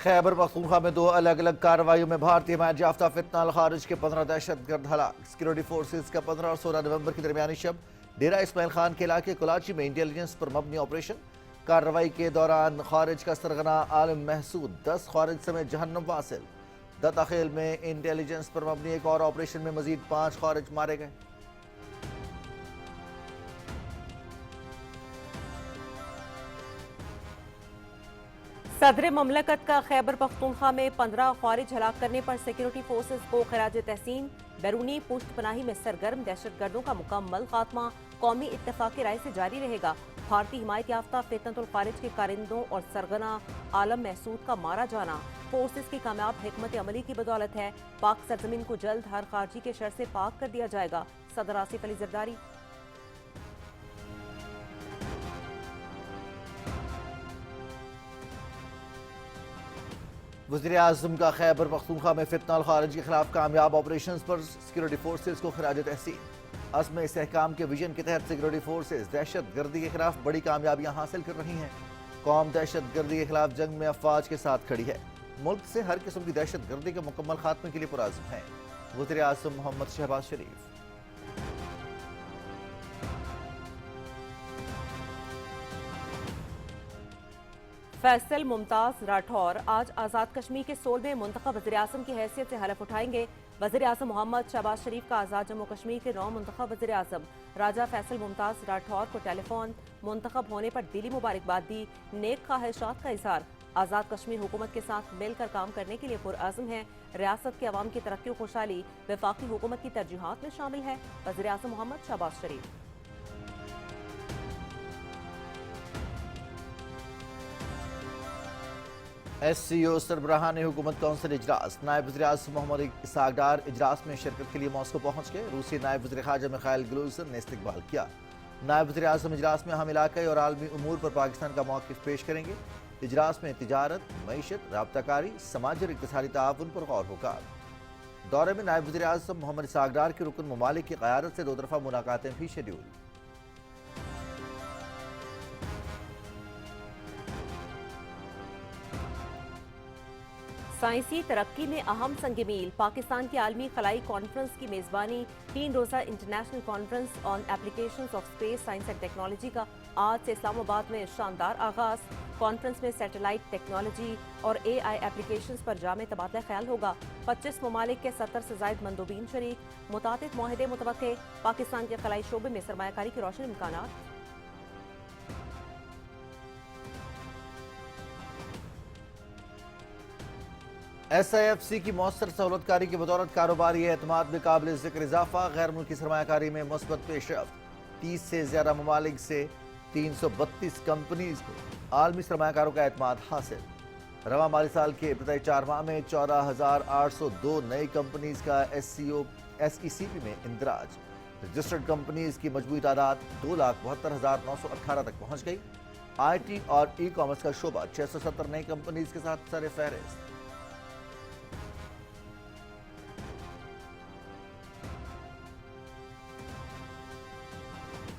खैबर पख्तूनख्वा में 2 अलग अलग कार्रवाइयों में भारतीय हिमायत याफ्ता फितना अल खारिज के 15 दहशतगर्द हलाक। सिक्योरिटी फोर्सेज का 15 और 16 नवंबर की दरमियानी शब डेरा इस्माइल खान के इलाके कुलाची में इंटेलिजेंस पर मबनी ऑपरेशन। कार्रवाई के दौरान खारिज का सरगना आलम महसूद 10 खारिज समेत जहन्नम वासिल। दत्ताखेल में इंटेलिजेंस पर मबनी एक और ऑपरेशन में मजीद 5 खारिज मारे गए। सदर ममलकत का खैबर पख्तूनख्वा में 15 खारिज हलाक करने पर सिक्योरिटी फोर्सेज को खराज तहसीन। बैरूनी पुष्ट पनाही में सरगर्म दहशतगर्दों का मुकम्मल खात्मा कौमी इत्तफाक की राय से जारी रहेगा। भारतीय हिमायत याफ्ता फितनतुल खारिज के कारिंदों और सरगना आलम महसूद का मारा जाना फोर्सेज की कामयाब हिकमत अमली की बदौलत है। पाक सरजमीन को जल्द हर खारजी के शर से पाक कर दिया जाएगा। सदर आसिफ अली जरदारी। वज़ीर-ए-आज़म का खैबर पख्तूनख्वा में फितना अल खारिज के खिलाफ कामयाब ऑपरेशन पर सिक्योरिटी फोर्सेज को खराज तहसीन। अज़्म इस्तेहकाम के विजन के तहत सिक्योरिटी फोर्सेज दहशत गर्दी के खिलाफ बड़ी कामयाबियां हासिल कर रही हैं। कौम दहशत गर्दी के खिलाफ जंग में अफवाज के साथ खड़ी है। मुल्क से हर किस्म की दहशत गर्दी के मुकम्मल खात्मे के लिए पुरअज़्म है। वज़ीर-ए-आज़म मोहम्मद शहबाज शरीफ। फैसल मुमताज राठौर आज आज़ाद कश्मीर के 16वें मुंतखब वज़ीर-ए-आज़म की हैसियत से हलफ उठाएंगे। वज़ीर-ए-आज़म मोहम्मद शहबाज शरीफ का आज़ाद जम्मू कश्मीर के 9 मुंतखब वज़ीर-ए-आज़म राजा फैसल मुमताज राठौर को टेलीफोन मुंतखब होने पर दिली मुबारकबाद दी। नेक ख्वाहिशात का इज़हार। आज़ाद कश्मीर हुकूमत के साथ मिलकर काम करने के लिए पुरअज़्म है। रियासत के अवाम की तरक्की और खुशहाली वफाकी हुकूमत की तरजीहात में शामिल है। वज़ीर-ए-आज़म मोहम्मद शहबाज शरीफ। SCO सरबराहान हुकूमत कौंसिल इजलास। नायब वज़ीर-ए-आज़म मोहम्मद इसहाक डार इजलास में शिरकत के लिए मॉस्को पहुंच गए। रूसी नायब वज़ीर ख़ारजा मिखाइल ग्लूसन ने इस्तकबाल किया। नायब वज़ीर-ए-आज़म इजलास में अहम इलाक़ाई और आलमी उमूर पर पाकिस्तान का मौक़िफ़ पेश करेंगे। इजलास में तिजारत, मईशत, राब्ताकारी, समाजी और इक़्तिसादी ताउन पर गौर होगा। दौरे में नायब वज़ीर-ए-आज़म मोहम्मद इसहाक डार के रुकन ममालिक की क़यादत से 2 तरफ़ा मुलाकातें भी शेड्यूल। साइंसी तरक्की में अहम संग मील। पाकिस्तान की आलमी खलाई कॉन्फ्रेंस की मेज़बानी 3 रोज़ा international conference on applications of space science and technology का आज से इस्लामाबाद में शानदार आगाज। कॉन्फ्रेंस में सैटेलाइट टेक्नोलॉजी और AI एप्लीकेशंस पर जामे तबादला ख्याल होगा। 25 ममालिक के 70 से ज़ायद मंदूबीन शरीक। मुतातिद मुआहदे मुतवक्के। पाकिस्तान के खलाई शोबे में सरमायाकारी के रोशन इम्कानात। SIFC की मौसर सहूलतकारी की बदौलत कारोबारी एतमाद में काबिल ज़िक्र इजाफा। गैर मुल्की सरमायाकारी में मुस्बत पेशरफ्त। 30 से ज़्यादा ममालिक से 332 कंपनीज को आलमी सरमायाकारों का एतमाद हासिल। रवा माली साल के इब्तदाई 4 माह में 14,802 नई कंपनीज का SECP में इंदराज। रजिस्टर्ड कंपनीज की मजमूई तादाद 2,72,918 तक पहुँच गई। IT और ई-कॉमर्स का शोबा 670 नई कंपनीज के साथ सर फहरिस्त।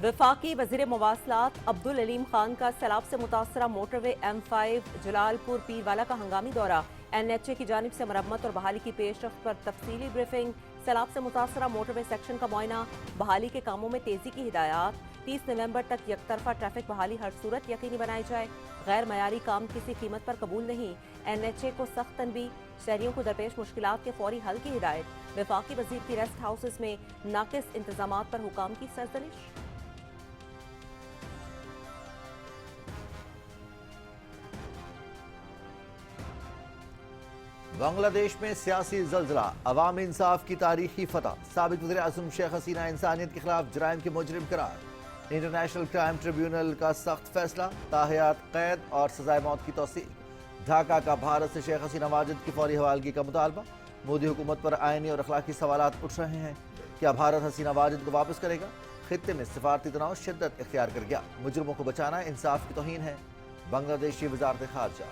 वफाकी वज़ीर मवासलात अब्दुल अलीम खान का सैलाब से मुतासरा मोटरवे M5 जलालपुर पीरवाला का हंगामी दौरा। NHA की जानिब से मरम्मत और बहाली की पेशरफ्त पर तफसीली ब्रीफिंग। सैलाब से मुतासरा मोटरवे सेक्शन का मुआयना। बहाली के कामों में तेजी की हिदायत। 30 नवंबर तक यकतरफा ट्रैफिक बहाली हर सूरत यकीनी बनाई जाए। गैर मयारी काम किसी कीमत पर कबूल नहीं। NHA को सख्त तनबीह। शहरियों को दरपेश मुश्किलात के फौरी हल की हिदायत। वफाकी वजीर की रेस्ट हाउसेस में नाकिस इंतजामात पर हुकाम की सरजनिश। बांग्लादेश में सियासी जल्जला। अवामी इंसाफ की तारीखी फतह। साबिक वज़ीर-ए-आज़म शेख हसीना इंसानियत के खिलाफ जराइम के मुजरिम करार। इंटरनेशनल क्राइम ट्रिब्यूनल का सख्त फैसला। ताहयात कैद और सजाए मौत की तौसीक। ढाका का भारत से शेख हसीना वाजिद की फौरी हवालगी का मुतालबा। मोदी हुकूमत पर आईनी और अखलाकी सवालात उठ रहे हैं। क्या भारत हसीना वाजिद को वापस करेगा? खित्ते में सिफारती तनाव शिद्दत इख्तियार कर गया। मुजरिमों को बचाना इंसाफ की तौहीन है। बांग्लादेशी वज़ारत ख़ारजा।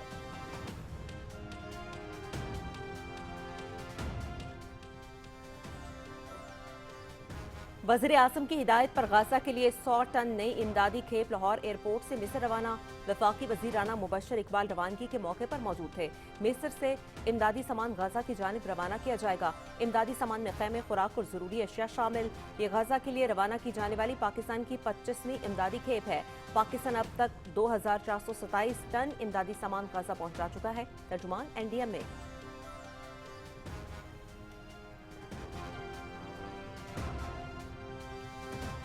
वज़ीर आज़म की हिदायत पर गाजा के लिए 100 टन नई इमदादी खेप लाहौर एयरपोर्ट से मिस्र रवाना। वफाकी वज़ीर राना मुबशर इकबाल रवानगी के मौके पर मौजूद थे। मिस्र से इमदादी सामान गाजा की जानिब रवाना किया जाएगा। इमदादी सामान में खैमे, खुराक और ज़रूरी अशिया शामिल। ये गाजा के लिए रवाना की जाने वाली पाकिस्तान की 25वीं इमदादी खेप है। पाकिस्तान अब तक 2427 टन इमदादी सामान गाजा पहुंचा चुका है। तर्जुमान NDM में।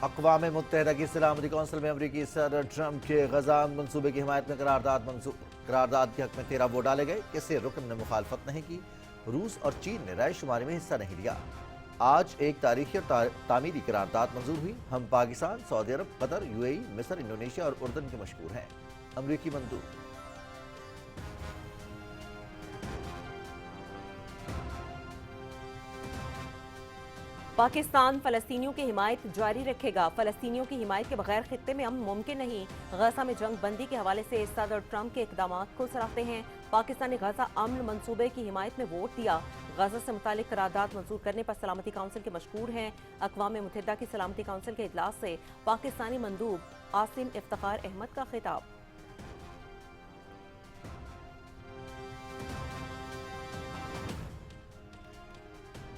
अक़वाम मुत्तहिदा की सलामती कौंसिल में अमरीकी सदर ट्रंप के गजा मनसूबे की हिमायत में करारदाद के हक में 13 वोट डाले गए। किसी रुकन ने मुखालफत नहीं की। रूस और चीन ने राय शुमारी में हिस्सा नहीं लिया। आज एक तारीखी और तामीरी करारदाद मंजूर हुई। हम पाकिस्तान, सऊदी अरब, कतर, UAE, मिस्र, इंडोनेशिया और उर्दन के मशहूर हैं। अमरीकी मंदूब। पाकिस्तान फ़लस्तीनियों की हिमायत जारी रखेगा। फ़लस्तीनियों की हिमायत के बगैर खित्ते में अमन मुमकिन नहीं। गजा में जंग बंदी के हवाले से सदर ट्रंप के इक़दामात को सराहते हैं। पाकिस्तान ने गजा अमन मंसूबे की हिमायत में वोट दिया। गजा से मुतालिक करारदाद मंजूर करने पर सलामती काउंसिल के मशकूर हैं। अक़वाम मुत्तहिदा की सलामती काउंसिल के इजलास से पाकिस्तानी मंदूब आसिम इफ्तिखार अहमद का खिताब।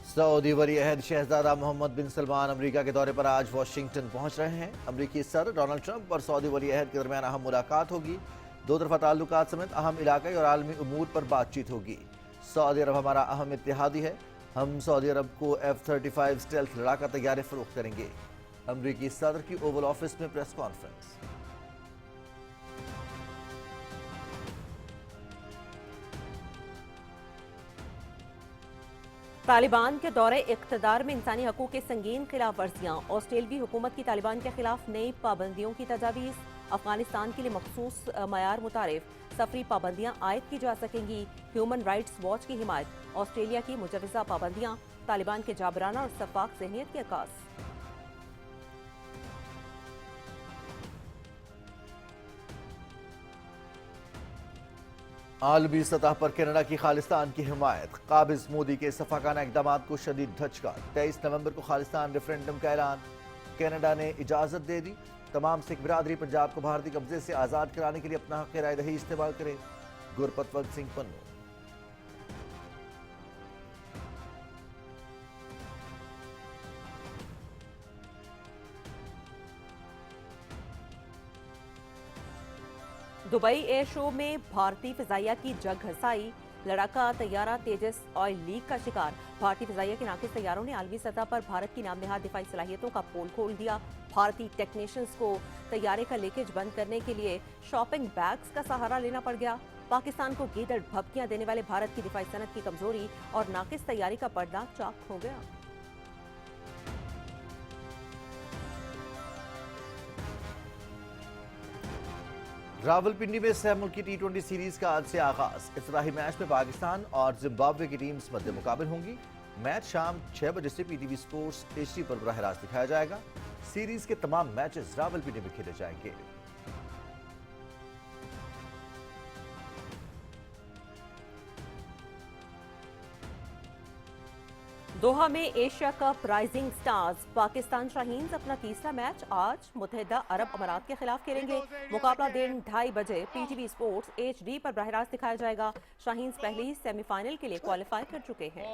सऊदी वली अहद शहजादा मोहम्मद बिन सलमान अमेरिका के दौरे पर आज वाशिंगटन पहुंच रहे हैं। अमेरिकी सदर डोनाल्ड ट्रंप और सऊदी वली अहद के दरमियान अहम मुलाकात होगी। दो तरफा ताल्लुकात समेत अहम इलाकाई और आलमी उमूर पर बातचीत होगी। सऊदी अरब हमारा अहम इत्तेहादी है। हम सऊदी अरब को F-35 स्टेल्थ लड़ाका तैयारे फरोख्त करेंगे। अमेरिकी सदर की ओवल ऑफिस में प्रेस कॉन्फ्रेंस। तालिबान के दौरे इक़्तिदार में इंसानी हकूक़ के संगीन खिलाफ वर्जियाँ। ऑस्ट्रेलवी हुकूमत की तालिबान के खिलाफ नई पाबंदियों की तजावीज़। अफगानिस्तान के लिए मखसूस मयार मुतारिफ सफरी पाबंदियाँ आयद की जा सकेंगी। ह्यूमन राइट्स वॉच की हिमायत। ऑस्ट्रेलिया की मुजवज़ा पाबंदियाँ तालिबान के जाबराना और शफाक ज़हनियत के अक्कास। आलमी सतह पर कनाडा की खालिस्तान की हिमायत। काबिज मोदी के सफाकाना इकदाम को शदीद धचका। 23 नवंबर को खालिस्तान रेफरेंडम का ऐलान। कनाडा ने इजाजत दे दी। तमाम सिख बिरादरी पंजाब को भारतीय कब्जे से आज़ाद कराने के लिए अपना हक़ राय दही इस्तेमाल करे। Gurpatwant Singh Pannu. Dubai air show में भारतीय फिजाइया की जग घसाई। लड़ाका तैयारा तेजस ऑयल लीक का शिकार। भारतीय फिजाइया के नाकिस तैयारों ने आलमी सतह पर भारत की नाम नहाद दिफाई सलाहियतों का पोल खोल दिया। भारतीय टेक्नीशियंस को तैयारे का लीकेज बंद करने के लिए शॉपिंग बैग्स का सहारा लेना पड़ गया। पाकिस्तान को गीदड़ भभकियां देने वाले भारत की दिफाई सनत की कमजोरी और नाकिस तैयारी का पर्दा चाक हो गया। रावलपिंडी में सह मुल्की T20 सीरीज का आज से आगाज। इफ्ताही मैच में पाकिस्तान और जिम्बाब्वे की टीम्स मध्य मुकाबले होंगी। मैच शाम 6 बजे से PTV स्पोर्ट्स HD पर बराह रास्त दिखाया जाएगा। सीरीज के तमाम मैचेस रावलपिंडी में खेले जाएंगे। दोहा में Asia cup rising stars. Pakistan Shaheen's अपना तीसरा मैच आज मुत्तहिदा अरब अमारात के खिलाफ खेलेंगे। मुकाबला दिन 2:30 बजे PTV स्पोर्ट्स HD पर बराह रास्त दिखाया जाएगा। शाहीन्स पहले ही सेमीफाइनल के लिए क्वालिफाई कर चुके हैं।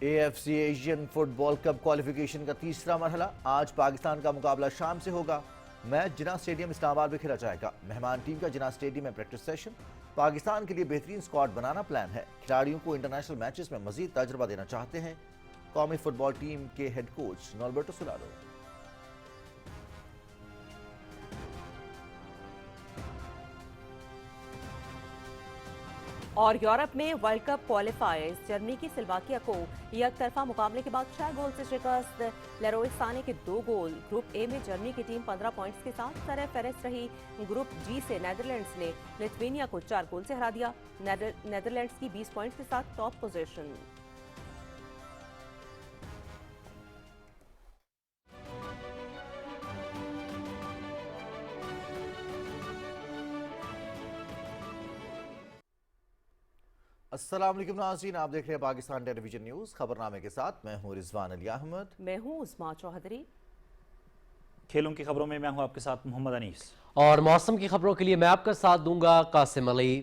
AFC Asian football cup qualification का तीसरा मरहला आज पाकिस्तान का मुकाबला शाम से होगा। मैच जिना स्टेडियम इस्लामाबाद में खेला जाएगा। मेहमान टीम का जिना स्टेडियम में प्रैक्टिस सेशन। पाकिस्तान के लिए बेहतरीन स्क्वाड बनाना प्लान है। खिलाड़ियों को इंटरनेशनल मैचेस में मजीद तजुर्बा देना चाहते हैं कौमी फुटबॉल टीम के हेड कोच नॉर्बर्टो सोलारो। और यूरोप में वर्ल्ड कप क्वालिफायर्स। जर्मनी की सिल्वाकिया को एक तरफा मुकाबले के बाद 6 गोल से शिकस्त। लेरोय साने के 2 गोल। ग्रुप ए में जर्मनी की टीम 15 पॉइंट्स के साथ सर फहरिस्त रही। ग्रुप जी से नेदरलैंड्स ने लिथुआनिया को 4 गोल से हरा दिया। नेदरलैंड्स की 20 पॉइंट्स के साथ टॉप पोजीशन। अस्सलाम वालेकुम नाज़रीन, आप देख रहे हैं पाकिस्तान टेलीविजन न्यूज़। खबरनामे के साथ मैं हूँ रिजवान अली अहमद। मैं हूँ उस्मा चौधरी। खेलों की खबरों में मैं हूँ आपके साथ मोहम्मद अनीस। और मौसम की खबरों के लिए मैं आपका साथ दूंगा कासिम अली।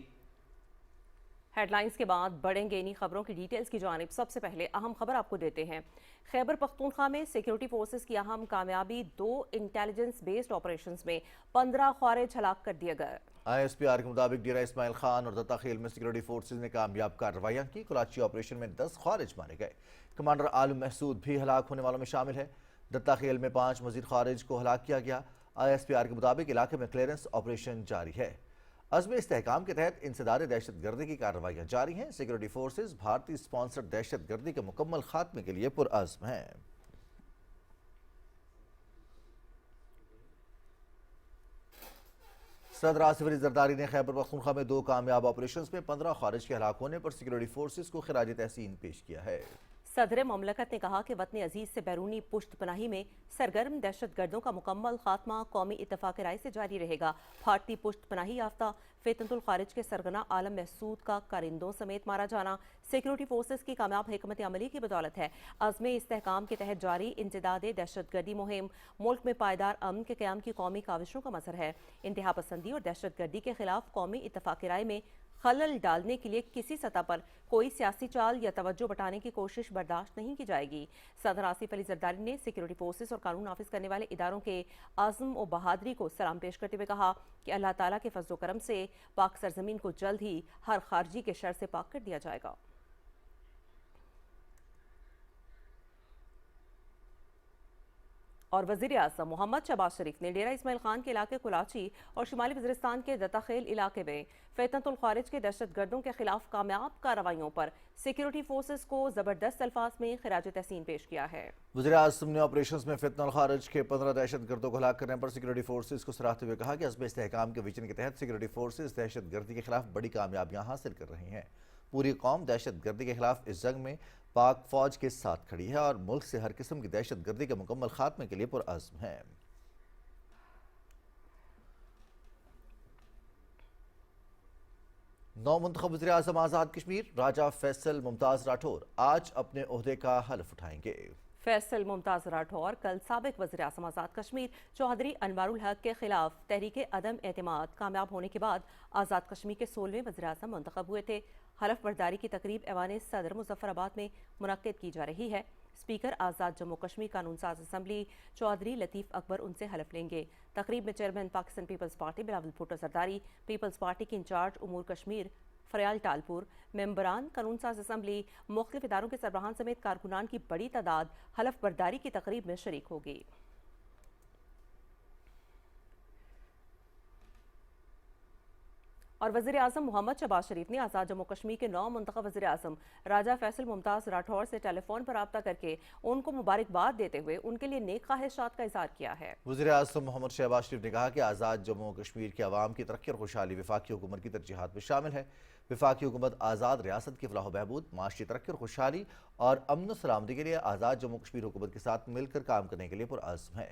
हेडलाइंस के बाद बढ़ेंगे इन्हीं खबरों की डिटेल्स की जानिब। सबसे पहले अहम खबर आपको देते हैं। खैबर पख्तूनख्वा में सिक्योरिटी फोर्सेस की अहम कामयाबी, 2 इंटेलिजेंस बेस्ड ऑपरेशंस में 15 ख्वारिज हलाक कर दिए गए। ISPR के मुताबिक डेरा इस्माइल खान और दत्ता खेल में सिक्योरिटी फोर्सेज ने कामयाब कार्रवाइयाँ की। कराची ऑपरेशन में 10 खारिज मारे गए। कमांडर आलम महसूद भी हलाक होने वालों में शामिल है। दत्ता खेल में 5 मजीद खारिज को हलाक किया गया। ISPR के मुताबिक इलाके में क्लियरेंस ऑपरेशन जारी है। अज़्म इस्तेहकाम के तहत इंसदाद दहशत गर्दी की कार्रवाइयाँ जारी हैं। सिक्योरिटी फोर्सेज भारतीय स्पॉन्सर्ड दहशत गर्दी के मुकम्मल खात्मे के लिए पुरअज़्म हैं। सदर आसिफ अली जरदारी ने खैबर पख्तूनख्वा में 2 कामयाब ऑपरेशंस में 15 खारिज के हलाक होने पर सिक्योरिटी फोर्सेज को खिराज तहसीन पेश किया है। सदर ममलकत ने कहा कि वतन अजीज से बैरूनी पुश्त पनाही में सरगर्म दहशत गर्दों का मुकम्मल खात्मा कौमी इत्तफाक राय से जारी रहेगा। भारतीय पुश्त पनाही याफ्ता फितनतुल खारिज के सरगना आलम महसूद का कारिंदों समेत मारा जाना सिक्योरिटी फोर्सेज की कामयाब हिकमत अमली की बदौलत है। अज़्म इस्तेहकाम के तहत जारी इंसदाद दहशत गर्दी मुहिम मुल्क में पायदार अमन के क़याम की कौमी काविशों का मज़हर है। इंतहा पसंदी और दहशत गर्दी के खिलाफ कौमी इत्तफाक राय में खलल डालने के लिए किसी सतह पर कोई सियासी चाल या तवज्जो बटाने की कोशिश बर्दाश्त नहीं की जाएगी। सदर आसिफ अली जरदारी ने सिक्योरिटी फोर्सेस और कानून नाफिज करने वाले इदारों के आज़म और बहादुरी को सलाम पेश करते हुए कहा कि अल्लाह ताला के फजल करम से पाक सरजमीन को जल्द ही हर खारजी के शर से पाक कर दिया जाएगा। और वज़ीर आज़म मोहम्मद शहबाज शरीफ ने डेरा इस्माइल खान के इलाके कुलाची और शुमाली वज़ीरिस्तान के दत्ताखेल इलाके में फितनतुल खारिज के दहशत गर्दों के खिलाफ कामयाब कार्रवाइयों पर सिक्योरिटी फोर्सेस को ज़बरदस्त अल्फाज में खिराज तहसीन पेश किया है। वज़ीर आज़म ने ऑपरेशंस में फितनतुल खारिज के 15 दहशत गर्दों को हलाक करने पर सिक्योरिटी फोर्सेज को सराहते हुए कहा कि अज़्म इस्तेहकाम के विजन के तहत सिक्योरिटी फोर्सेज दहशत गर्दी के खिलाफ बड़ी कामयाबियाँ हासिल कर रही हैं। पूरी कौम दहशत गर्दी के खिलाफ इस जंग में पाक फौज के साथ खड़ी है और मुल्क से हर किस्म की दहशत गर्दी के मुकम्मल खात्मे के लिए पुरअज़्म है। नौ मुंतखब वज़ीर आज़म आज़ाद कश्मीर राजा फैसल मुमताज़ राठौर आज अपने ओहदे का हल्फ उठाएंगे। फैसल मुमताज़ राठौर कल साबिक वज़ीर आज़म आज़ाद कश्मीर चौधरी अनवारुल हक के खिलाफ तहरीक अदम एतमाद कामयाब होने के बाद आज़ाद कश्मीर के 16वें वज़ीर आज़म मुंतखब हुए थे। हलफ बर्दारी की तकरीब ऐवान सदर मुजफ्फराबाद में मुनक्किद की जा रही है। स्पीकर आज़ाद जम्मू कश्मीर कानून साज असम्बली चौधरी लतीफ़ अकबर उनसे हलफ लेंगे। तकरीब में चेयरमैन पाकिस्तान पीपल्स पार्टी बिलावल भुट्टो जरदारी, पीपल्स पार्टी के इंचार्ज उमूर कश्मीर फरयाल टालपुर, मेंबरान कानून साज असम्बली, मुख्तलिफ इदारों के सरबराहान समेत कारकुनान की बड़ी तादाद हलफ बर्दारी की तकरीब में शरीक होगी। और वज़ीर आज़म मोहम्मद शहबाज शरीफ ने आज़ाद जम्मू कश्मीर के 9 मुंतखब वज़ीर आज़म राजा फैसल मुमताज़ राठौर से टेलीफोन पर रब्ता करके उनको मुबारकबाद देते हुए उनके लिए नेक ख्वाहिशात का इज़हार किया है। वज़ीर आज़म मोहम्मद शहबाज शरीफ ने कहा कि आज़ाद जम्मू कश्मीर के अवाम की तरक्की और खुशहाली वफाकी हुकूमत की तरजीहात में शामिल है। वफाकी हुकूमत आज़ाद रियासत की फलाह बहबूद, माशी तरक्की और खुशहाली और अमन सलामती के लिए आज़ाद जम्मू कश्मीर हुकूमत के साथ मिलकर काम करने के लिए पुरअज़्म है।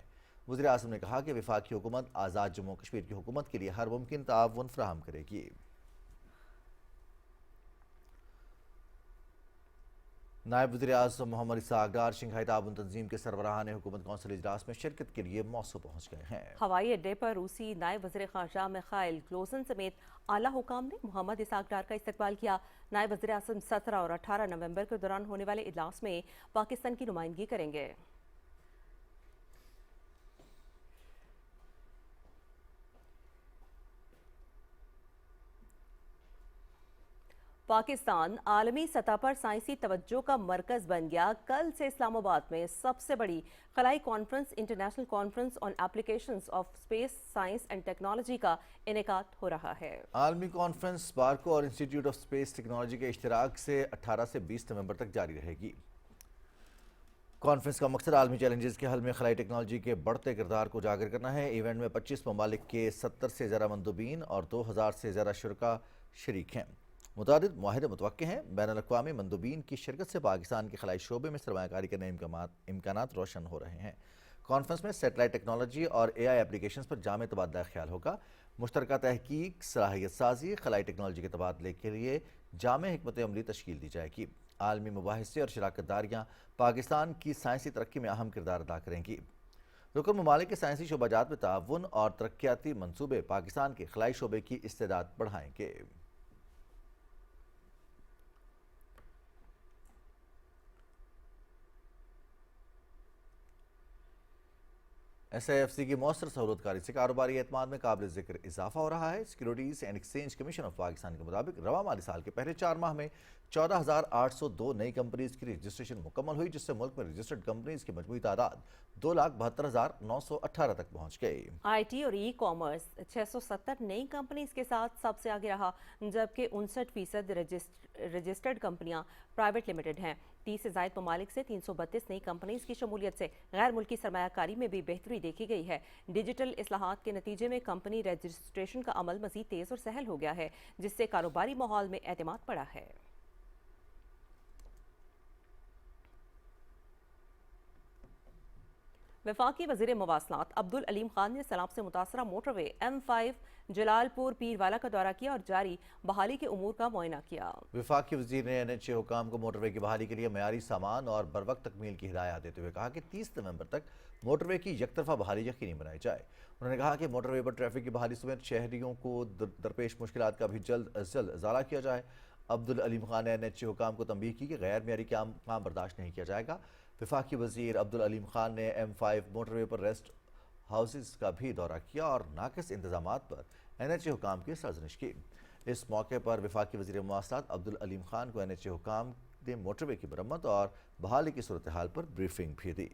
वज़ीर आज़म ने कहा कि वफाकी हुकूमत आज़ाद जम्मू कश्मीर की हुकूमत के लिए हर मुमकिन ताअवुन फराहम करेगी। नायब वज़ीर आज़म मोहम्मद इसाक डार शंघाई ताउन तंजीम के सरबराहान हुकूमत कौंसिल इजलास में शिरकत के लिए मौसू पहुँच गए हैं। हवाई अड्डे पर रूसी नायब वज़ीर ख़ारजा मिखाइल ग्लोसन समेत आला हुकाम ने मोहम्मद इसाक डार का इस्तकबाल किया। नायब वज़ीर आज़म 17 और 18 नवंबर के दौरान होने वाले इजलास में पाकिस्तान की नुमाइंदगी करेंगे। पाकिस्तान आलमी सतह पर साइंसी तवज्जो का मरकज बन गया। कल से इस्लामाबाद में सबसे बड़ी खलाई conference international conference on applications of space science and technology का इनेकाद हो रहा है। आलमी कॉन्फ्रेंस स्पार्को और इंस्टीट्यूट ऑफ स्पेस टेक्नोलॉजी के इश्तिराक से 18 से 20 नवंबर तक जारी रहेगी। कॉन्फ्रेंस का मकसद आलमी चैलेंजेस के हल में खलाई टेक्नोलॉजी के बढ़ते किरदार को उजागर करना है। इवेंट में 25 ममालिक के 70 से ज़्यादा मंदूबीन और 2000 से ज़्यादा शुरका शरीक हैं। मुतादिद मुआहिदे मुतवक्के हैं। बैनुल-अक़वामी मंदूबीन की शिरकत से पाकिस्तान के खलाई शोबे में सरमायाकारी के नए इम्कानात रोशन हो रहे हैं। कॉन्फ्रेंस में सेटेलाइट टेक्नोलॉजी और AI एप्लीकेशंस पर जामे तबादला ख्याल होगा। مشترکہ تحقیق، صلاحیت سازی، خلائی ٹیکنالوجی کے تبادلے کے لیے جامع حکمت عملی تشکیل دی جائے گی۔ عالمی مباحثے اور شراکت داریاں پاکستان کی سائنسی ترقی میں اہم کردار ادا کریں گی۔ رکن ممالک کے سائنسی شعبہ جات میں تعاون اور ترقیاتی منصوبے پاکستان کے خلائی شعبے کی استعداد بڑھائیں گے۔ SIFC کی مؤثر سہولت کاری سے کاروباری اعتماد میں قابل ذکر اضافہ ہو رہا ہے۔ Securities and exchange commission of Pakistan کے مطابق رواں مالی سال کے پہلے 4 ماہ میں 14,802 نئی کمپنیز کی رجسٹریشن مکمل ہوئی، جس سے ملک میں رجسٹرڈ کمپنیز کی مجموعی تعداد 2,72,918 تک پہنچ گئی۔ IT اور ای کامرس 670 نئی کمپنیز کے ساتھ سب سے آگے رہا، جبکہ 59% رجسٹرڈ کمپنیاں پرائیویٹ لمیٹڈ ہیں۔ 30 سے زائد ممالک سے 332 نئی کمپنیز کی شمولیت سے غیر ملکی سرمایہ کاری میں بھی بہتری دیکھی گئی ہے۔ ڈیجیٹل اصلاحات کے نتیجے میں کمپنی رجسٹریشن کا عمل مزید تیز اور سہل ہو گیا ہے، جس سے کاروباری ماحول میں اعتماد بڑھا ہے۔ وفاقی وزیر مواصلات عبدالعلیم خان نے سیلاب سے متاثرہ موٹر وے M5 جلال پور پیر والا کا دورہ کیا اور جاری بحالی کے امور کا معائنہ کیا۔ وفاقی وزیر نے NHA حکام کو موٹر وے کی بحالی کے لیے معیاری سامان اور بروقت تکمیل کی ہدایات دیتے ہوئے کہا کہ 30 نومبر تک موٹر وے کی یک طرفہ بحالی یقینی بنائی جائے۔ انہوں نے کہا کہ موٹر وے پر ٹریفک کی بحالی سمیت شہریوں کو درپیش مشکلات کا بھی جلد از جلد ازالہ کیا جائے۔ عبدالعلیم خان نے NHA حکام کو تنبیہ کی کہ غیر معیاری کام برداشت نہیں کیا جائے گا۔ وفاقی وزیر عبدالعلیم خان نے M5 موٹر وے پر ریسٹ ہاؤسز کا بھی دورہ کیا اور ناقص انتظامات پر NHA حکام کی سرزنش کی۔ اس موقع پر وفاقی وزیر مواصلات عبدالعلیم خان کو NHA حکام نے موٹر وے کی مرمت اور بحالی کی صورتحال پر بریفنگ بھی دی۔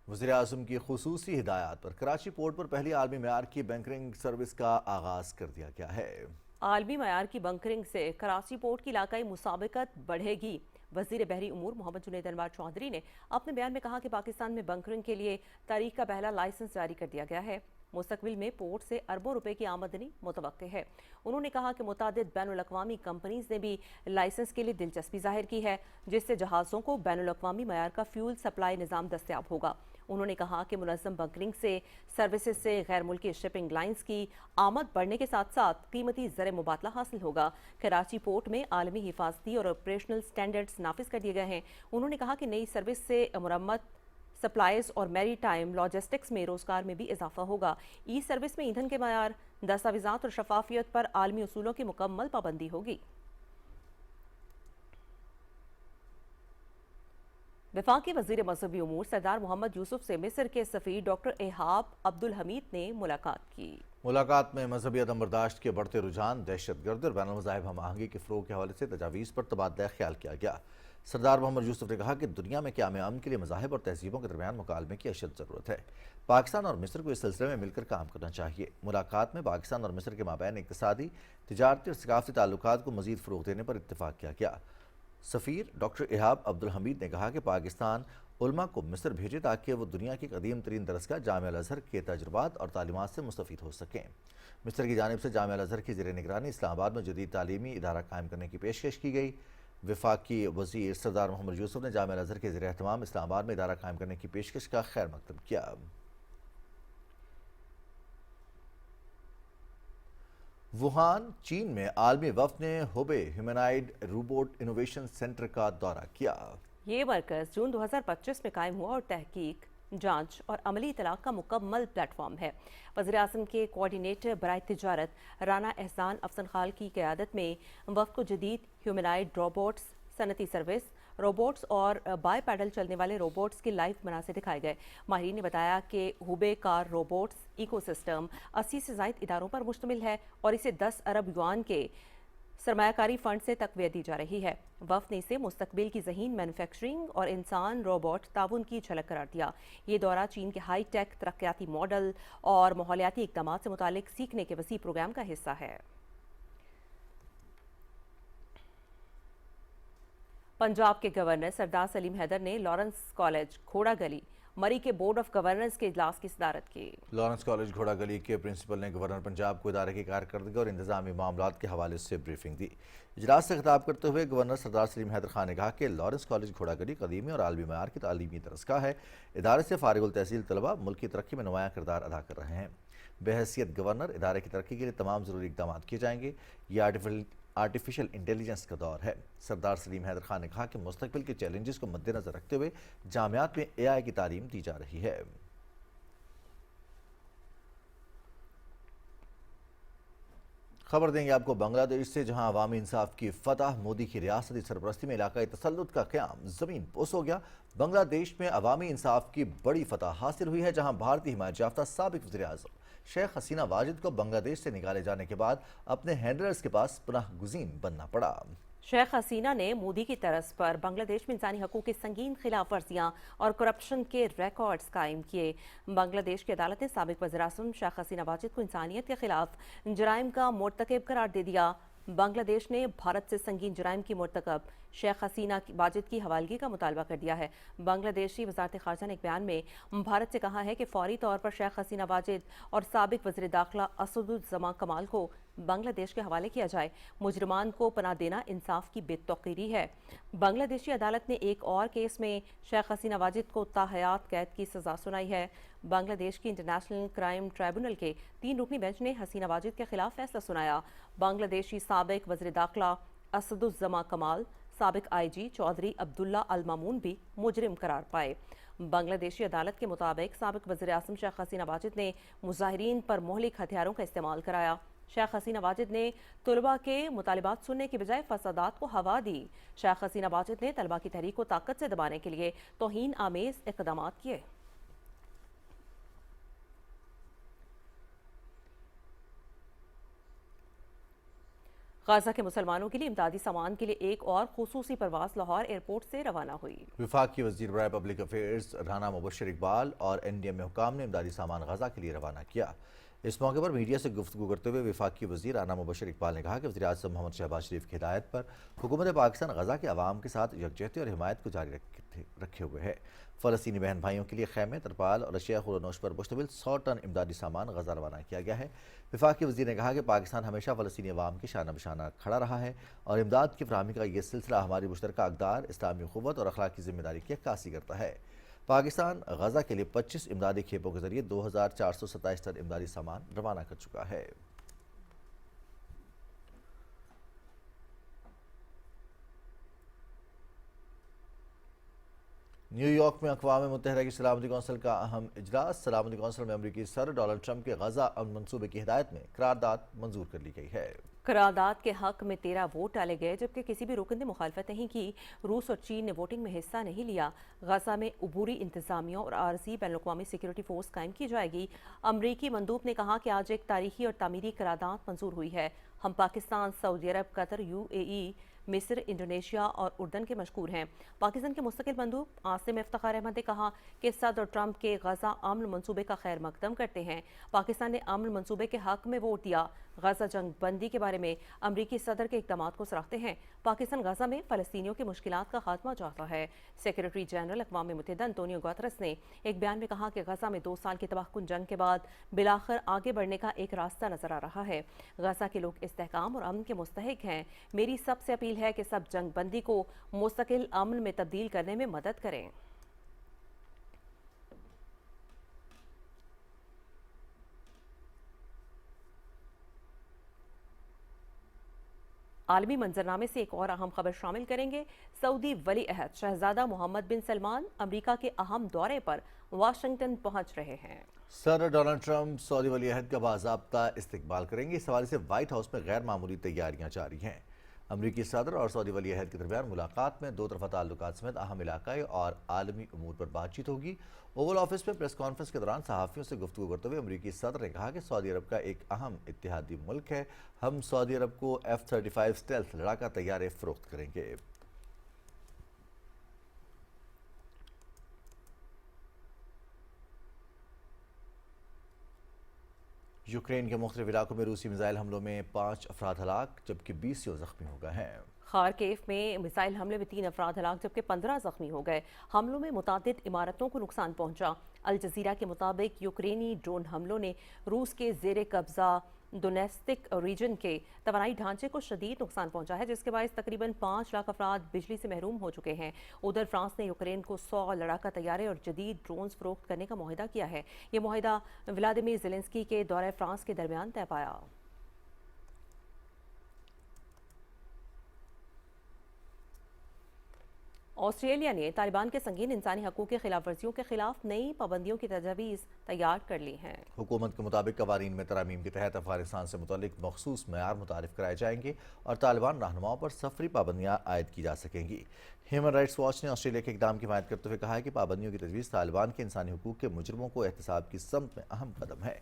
وزیر اعظم کی خصوصی ہدایات پر کراچی پورٹ پر پہلی عالمی معیار کی بنکرنگ سروس کا آغاز کر دیا گیا ہے۔ عالمی معیار کی بنکرنگ سے کراچی پورٹ کی علاقائی مسابقت بڑھے گی۔ وزیر بحری امور محمد جنید انوار چودھری نے اپنے بیان میں کہا کہ پاکستان میں بنکرنگ کے لیے تاریخ کا پہلا لائسنس جاری کر دیا گیا ہے۔ مستقبل میں پورٹ سے اربوں روپے کی آمدنی متوقع ہے۔ انہوں نے کہا کہ متعدد بین الاقوامی کمپنیز نے بھی لائسنس کے لیے دلچسپی ظاہر کی ہے، جس سے جہازوں کو بین الاقوامی معیار کا فیول سپلائی نظام دستیاب ہوگا۔ انہوں نے کہا کہ منظم بنکرنگ سے سروسز سے غیر ملکی شپنگ لائنز کی آمد بڑھنے کے ساتھ ساتھ قیمتی زر مبادلہ حاصل ہوگا۔ کراچی پورٹ میں عالمی حفاظتی اور آپریشنل سٹینڈرڈز نافذ کر دیے گئے ہیں۔ انہوں نے کہا کہ نئی سروس سے مرمت، سپلائز اور میری ٹائم لاجسٹکس میں روزگار میں بھی اضافہ ہوگا۔ ای سروس میں ایندھن کے معیار، دستاویزات اور شفافیت پر عالمی اصولوں کی مکمل پابندی ہوگی۔ وفاقی وزیر مذہبی امور سردار محمد یوسف سے مصر کے سفیر ڈاکٹر ایہاب عبدالحمید نے ملاقات کی۔ ملاقات میں مذہبی عدم برداشت کے بڑھتے رجحان، دہشت گردی اور بین المذاہب ہم آہنگی کے فروغ کے حوالے سے تجاویز پر تبادلہ خیال کیا گیا۔ سردار محمد یوسف نے کہا کہ دنیا میں قیام امن کے لیے مذاہب اور تہذیبوں کے درمیان مکالمے کی اشد ضرورت ہے۔ پاکستان اور مصر کو اس سلسلے میں مل کر کام کرنا چاہیے۔ ملاقات میں پاکستان اور مصر کے مابین اقتصادی، تجارتی اور ثقافتی تعلقات کو مزید فروغ دینے پر اتفاق کیا گیا۔ سفیر ڈاکٹر ایہاب عبدالحمید نے کہا کہ پاکستان علماء کو مصر بھیجے تاکہ وہ دنیا کی قدیم ترین درسگاہ جامعہ الازہر کے تجربات اور تعلیمات سے مستفید ہو سکیں۔ مصر کی جانب سے جامعہ الازہر کی زیر نگرانی اسلام آباد میں جدید تعلیمی ادارہ قائم کرنے کی پیشکش کی گئی۔ وفاقی وزیر سردار محمد یوسف نے جامعہ الازہر کے زیر اہتمام اسلام آباد میں ادارہ قائم کرنے کی پیشکش کا خیر مقدم کیا۔ ووہان، چین میں عالمی وفد نے ہوبے ہیومنائڈ روبوٹ انوویشن سینٹر کا دورہ کیا۔ یہ مرکز جون 2025 میں قائم ہوا اور تحقیق، جانچ اور عملی اطلاع کا مکمل پلیٹ فارم ہے۔ وزیر اعظم کے کوارڈینیٹر برائے تجارت رانا احسان افسن خال کی قیادت میں وفد کو جدید ہیومنائڈ روبوٹس، صنعتی سروس روبوٹس اور بائی پیڈل چلنے والے روبوٹس کے لائیو مناظر دکھائے گئے۔ ماہرین نے بتایا کہ ہوبے کار روبوٹس ایکو سسٹم 80 سے زائد اداروں پر مشتمل ہے اور اسے 10 ارب یوان کے سرمایہ کاری فنڈ سے تقویت دی جا رہی ہے۔ وفد نے اسے مستقبل کی ذہین مینوفیکچرنگ اور انسان روبوٹ تعاون کی جھلک قرار دیا۔ یہ دورہ چین کے ہائی ٹیک ترقیاتی ماڈل اور ماحولیاتی اقدامات سے متعلق سیکھنے کے وسیع پروگرام کا حصہ ہے۔ پنجاب کے گورنر سردار سلیم حیدر نے لارنس کالج، کھوڑا گلی मरी के बोर्ड ऑफ गवर्नेंस के इजलास की सदारत की। लॉरेंस कॉलेज घोड़ा गली के प्रिंसिपल ने गवर्नर पंजाब को इदारे की कारकर्दगी और इंतजामी मामलात के हवाले से ब्रीफिंग दी। इजलास से खिताब करते हुए गवर्नर सरदार सलीम हैदर खान ने कहा कि लॉरेंस कॉलेज घोड़ा गली कदीमी और आलमी मयार की तालीमी दरस का है। इदारे से फारिगुल तहसील तलबा मुल्क की तरक्की में नुमायां किरदार अदा कर रहे हैं। बहैसियत गवर्नर इदारे की तरक्की के लिए तमाम ज़रूरी इक़दाम किए जाएंगे। ये आर्टिफिशियल इंटेलिजेंस का दौर है। सरदार सलीम हैदर खान ने कहा कि मुस्तकबिल के चैलेंजेस को मद्देनज़र रखते हुए जामियात में AI की तालीम दी जा रही है। खबर देंगे आपको बांग्लादेश से, जहां अवामी इंसाफ की फतह, मोदी की रियासती सरपरस्ती में इलाकाई तसल्लुत का क़याम ज़मीन पोस हो गया। बांग्लादेश में अवामी इंसाफ की बड़ी फतह हासिल हुई है, जहां भारतीय हिमायत याफ्ता साबिक वज़ीर-ए-आज़म शेख हसीना वाजिद को बांग्लादेश से निकाले जाने के बाद अपने हैंडलर्स के पास पनाह गुज़ीन बनना पड़ा। शेख हसीना ने मोदी की तरस पर बांग्लादेश में इंसानी हकूक़ की संगीन खिलाफ वर्जियाँ और करप्शन के रिकॉर्ड्स कायम किए। बांग्लादेश की अदालत ने साबिक वज़ीर-ए-आज़म शेख हसीना वाजिद को इंसानियत के खिलाफ जराइम का मुर्तकब करार दे दिया। बांग्लादेश ने भारत से संगीन जराइम की मुर्तकब शेख हसीना वाजिद की हवालगी का मुतालबा कर दिया है। बांग्लादेशी वज़ारत ख़ारजा ने एक बयान में भारत से कहा है कि फौरी तौर पर शेख हसीना वाजिद और साबिक वज़ीर दाखिला असदुज़्ज़मा कमाल को बांग्लादेश के हवाले किया जाए। मुजरिमान को पनाह देना इंसाफ की बेतौक़ीरी है। बांग्लादेशी अदालत ने एक और केस में शेख हसीना वाजिद को ताहयात कैद की सज़ा सुनाई है। बांग्लादेश की इंटरनेशनल क्राइम ट्राइब्यूनल के 3 रुकनी बेंच ने हसीना वाजिद के खिलाफ फैसला सुनाया। बांग्लादेशी साबिक वज़ीर दाखिला असदुज़्ज़मा कमाल, साबिक IG चौधरी अब्दुल्ला अल मामून भी मुजरिम करार पाए। बांग्लादेशी अदालत के मुताबिक साबिक वज़ीर-ए-आज़म शेख हसीना वाजिद ने मुजाहिरीन पर मोहलिक हथियारों का इस्तेमाल कराया। शेख हसीना वाजिद ने तलबा के मुतालिबात सुनने की बजाय फसादात को हवा दी। शेख हसीना वाजिद ने तलबा की तहरीक को ताकत से दबाने के लिए तौहीन आमेज इक़दाम किए। गाजा के मुसलमानों के लिए इमदादी सामान के लिए एक और खुसूसी परवाज लाहौर एयरपोर्ट से रवाना हुई। वफाकी वज़ीर बराए पब्लिक अफेयर्स राना मुबश्शिर इकबाल और NDMA हुकाम ने इमदादी सामान गाजा के लिए रवाना किया। इस मौके पर मीडिया से गुफ्तगू करते हुए वफाकी वज़ीर राना मुबश्शिर इकबाल ने कहा कि वज़ीर-ए-आज़म मोहम्मद शहबाज शरीफ की हिदायत पर हुकूमत पाकिस्तान गाजा के अवाम के साथ यकजहती और हिमायत को जारी रखे हुए है। फ़लस्तीनी बहन भाइयों के लिए खैमे, तरपाल और अशिया खुरनोश पर मुश्तमिल 100 टन इमदादी सामान गाजा रवाना किया गया है। वफाकी वज़ीर ने कहा कि पाकिस्तान हमेशा फ़लस्तीनी अवाम की शाना बशाना खड़ा रहा है और इमदाद की फराहमी का ये सिलसिला हमारी मुश्तरका अक़दार, इस्लामी क़ुव्वत और अखलाकी ज़िम्मेदारी की अक्कासी करता है। पाकिस्तान गाजा के लिए 25 इमदादी खेपों के जरिए 2427 टन इमदादी सामान रवाना कर चुका है। न्यूयॉर्क में अक़वाम मुत्तहिदा की सलामती कौंसिल का अहम इजलास। सलामती कौंसिल में अमरीकी सदर डोनाल्ड ट्रंप के गाजा अमन मंसूबे की हिदायत में करारदाद मंजूर कर ली गई है। करारदाद के हक में 13 वोट डाले गए, जबकि किसी भी रुकन ने मुखालफत नहीं की। रूस और चीन ने वोटिंग में हिस्सा नहीं लिया। गाजा में अबूरी इंतजामिया और आरजी बैनुल-अक़वामी सिक्योरिटी फोर्स कायम की जाएगी। अमरीकी मंदूब ने कहा कि आज एक तारीखी और तामीरी करारदाद मंजूर हुई है। हम पाकिस्तान, सऊदी अरब, कतर, UAE, मिस्र, इंडोनेशिया और उर्दन के मशकूर हैं। पाकिस्तान के मुस्तकिल मंदूब आसिम इफ्तिखार अहमद ने कहा कि सदर ट्रंप के गाजा अमन मंसूबे का खैर मकदम करते हैं। पाकिस्तान ने अमन मंसूबे के हक में वोट दिया। गाजा जंग बंदी के बारे में अमरीकी सदर के इक़दाम को सराहते हैं। पाकिस्तान गाजा में फ़लस्तीनियों की मुश्किलात का खात्मा चाहता है। सेक्रेटरी जनरल अक़वाम मुत्तहिदा अंतोनियो गुतरस ने एक बयान में कहा कि गाजा में 2 साल की तबाहकुन जंग के बाद बिलाखिर आगे बढ़ने का एक रास्ता नजर आ रहा है। गाजा के लोग इस्तेहकाम और अमन के मुस्तहिक हैं। मेरी सबसे अपील है कि सब जंग बंदी को मुस्तकिल अमन में तब्दील करने में मदद करें। आलमी मंजरनामे से एक और अहम खबर शामिल करेंगे। सऊदी वली अहद शहजादा मोहम्मद बिन सलमान अमेरिका के अहम दौरे पर वाशिंगटन पहुंच रहे हैं। सदर डोनाल्ड ट्रंप सऊदी वली अहद का बाज़ाब्ता इस्तकबाल करेंगे। इस हवाले से व्हाइट हाउस में गैर मामूली तैयारियां जारी हैं। अमरीकी सदर और सऊदी वली अहद के दरमियान मुलाकात में 2 तरफ़ा ताल्लुकात समेत अहम इलाकाई और आलमी उमूर पर बातचीत होगी। ओवल ऑफिस में प्रेस कॉन्फ्रेंस के दौरान सहाफ़ियों से गुफ्तगू करते हुए अमरीकी सदर ने कहा कि सऊदी अरब का एक अहम इत्तेहादी मुल्क है। हम सऊदी अरब को F-35 स्टेल्थ लड़ाका तैयारे फ़रोख्त करेंगे। यूक्रेन के मुख्तलिफ इलाकों में रूसी मिसाइल हमलों में 5 अफराद हलाक, जबकि 20 जख्मी हो गए हैं। خارکیف میں میزائل حملے میں 3 افراد ہلاک جبکہ 15 زخمی ہو گئے۔ حملوں میں متعدد عمارتوں کو نقصان پہنچا۔ الجزیرہ کے مطابق یوکرینی ڈرون حملوں نے روس کے زیر قبضہ دونیتسک ریجن کے توانائی ڈھانچے کو شدید نقصان پہنچا ہے، جس کے باعث تقریباً 5 لاکھ افراد بجلی سے محروم ہو چکے ہیں۔ ادھر فرانس نے یوکرین کو 100 لڑاکا طیارے اور جدید ڈرونز فروخت کرنے کا معاہدہ کیا ہے۔ یہ معاہدہ ولادیمیر زیلنسکی کے دورہ فرانس کے درمیان طے پایا۔ آسٹریلیا نے طالبان کے سنگین انسانی حقوق کی خلاف ورزیوں کے خلاف نئی پابندیوں کی تجاویز تیار کر لی ہیں۔ حکومت کے مطابق قوانین میں ترامیم کے تحت افغانستان سے متعلق مخصوص معیار متعارف کرائے جائیں گے اور طالبان رہنماؤں پر سفری پابندیاں عائد کی جا سکیں گی۔ ہیومن رائٹس واچ نے آسٹریلیا کے اقدام کی حمایت کرتے ہوئے کہا ہے کہ پابندیوں کی تجویز طالبان کے انسانی حقوق کے مجرموں کو احتساب کی سمت میں اہم قدم ہے۔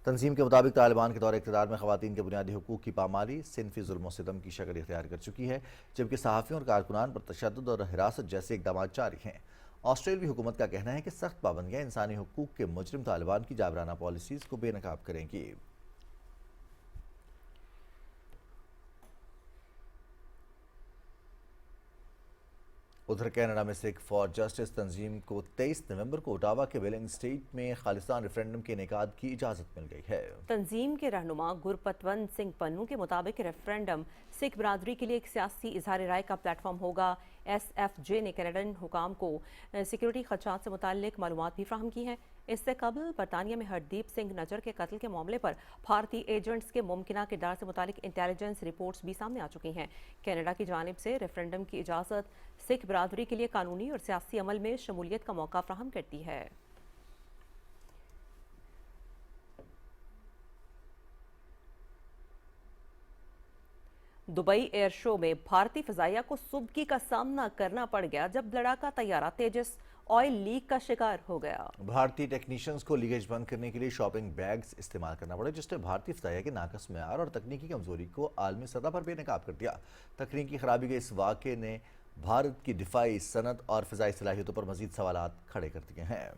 تنظیم کے مطابق طالبان کے دور اقتدار میں خواتین کے بنیادی حقوق کی پامالی صنفی ظلم و ستم کی شکل اختیار کر چکی ہے، جبکہ صحافیوں اور کارکنان پر تشدد اور حراست جیسے اقدامات جاری ہیں۔ آسٹریلوی حکومت کا کہنا ہے کہ سخت پابندیاں انسانی حقوق کے مجرم طالبان کی جابرانہ پالیسیز کو بے نقاب کریں گی۔ ادھر کینیڈا میں سکھ فار جسٹس تنظیم کو 23 نومبر کو اوٹاوا کے ویلنگ اسٹیٹ میں خالصان ریفرینڈم کے انعقاد کی اجازت مل گئی ہے۔ تنظیم کے رہنما گرپتونت سنگھ پنو کے مطابق ریفرینڈم سکھ برادری کے لیے ایک سیاسی اظہار رائے کا پلیٹ فارم ہوگا۔ ایس ایف جے نے کینیڈین حکام کو سیکیورٹی خدشات سے متعلق معلومات بھی فراہم کی ہیں۔ اس سے قبل برطانیہ میں ہردیپ سنگھ نجر کے قتل کے معاملے پر بھارتی ایجنٹس کے ممکنہ کردار سے متعلق انٹیلیجنس رپورٹس بھی سامنے آ چکی ہیں۔ کینیڈا کی جانب سے ریفرینڈم کی اجازت سکھ برادری کے لیے قانونی اور سیاسی عمل میں شمولیت کا موقع فراہم کرتی ہے۔ دبئی ایئر شو میں بھارتی فضائیہ کو سبکی کا سامنا کرنا پڑ گیا جب لڑاکا طیارہ تیجس آئل لیک کا شکار ہو گیا۔ بھارتی ٹیکنیشینز کو لیکیج بند کرنے کے لیے شاپنگ بیگز استعمال کرنا پڑے، جس نے بھارتی فضائیہ کے ناقص معیار اور تکنیکی کمزوری کو عالمی سطح پر بے نقاب کر دیا۔ تکنیکی خرابی کے اس واقعے نے بھارت کی دفاعی صنعت اور فضائی صلاحیتوں پر مزید سوالات کھڑے کر دیے ہیں۔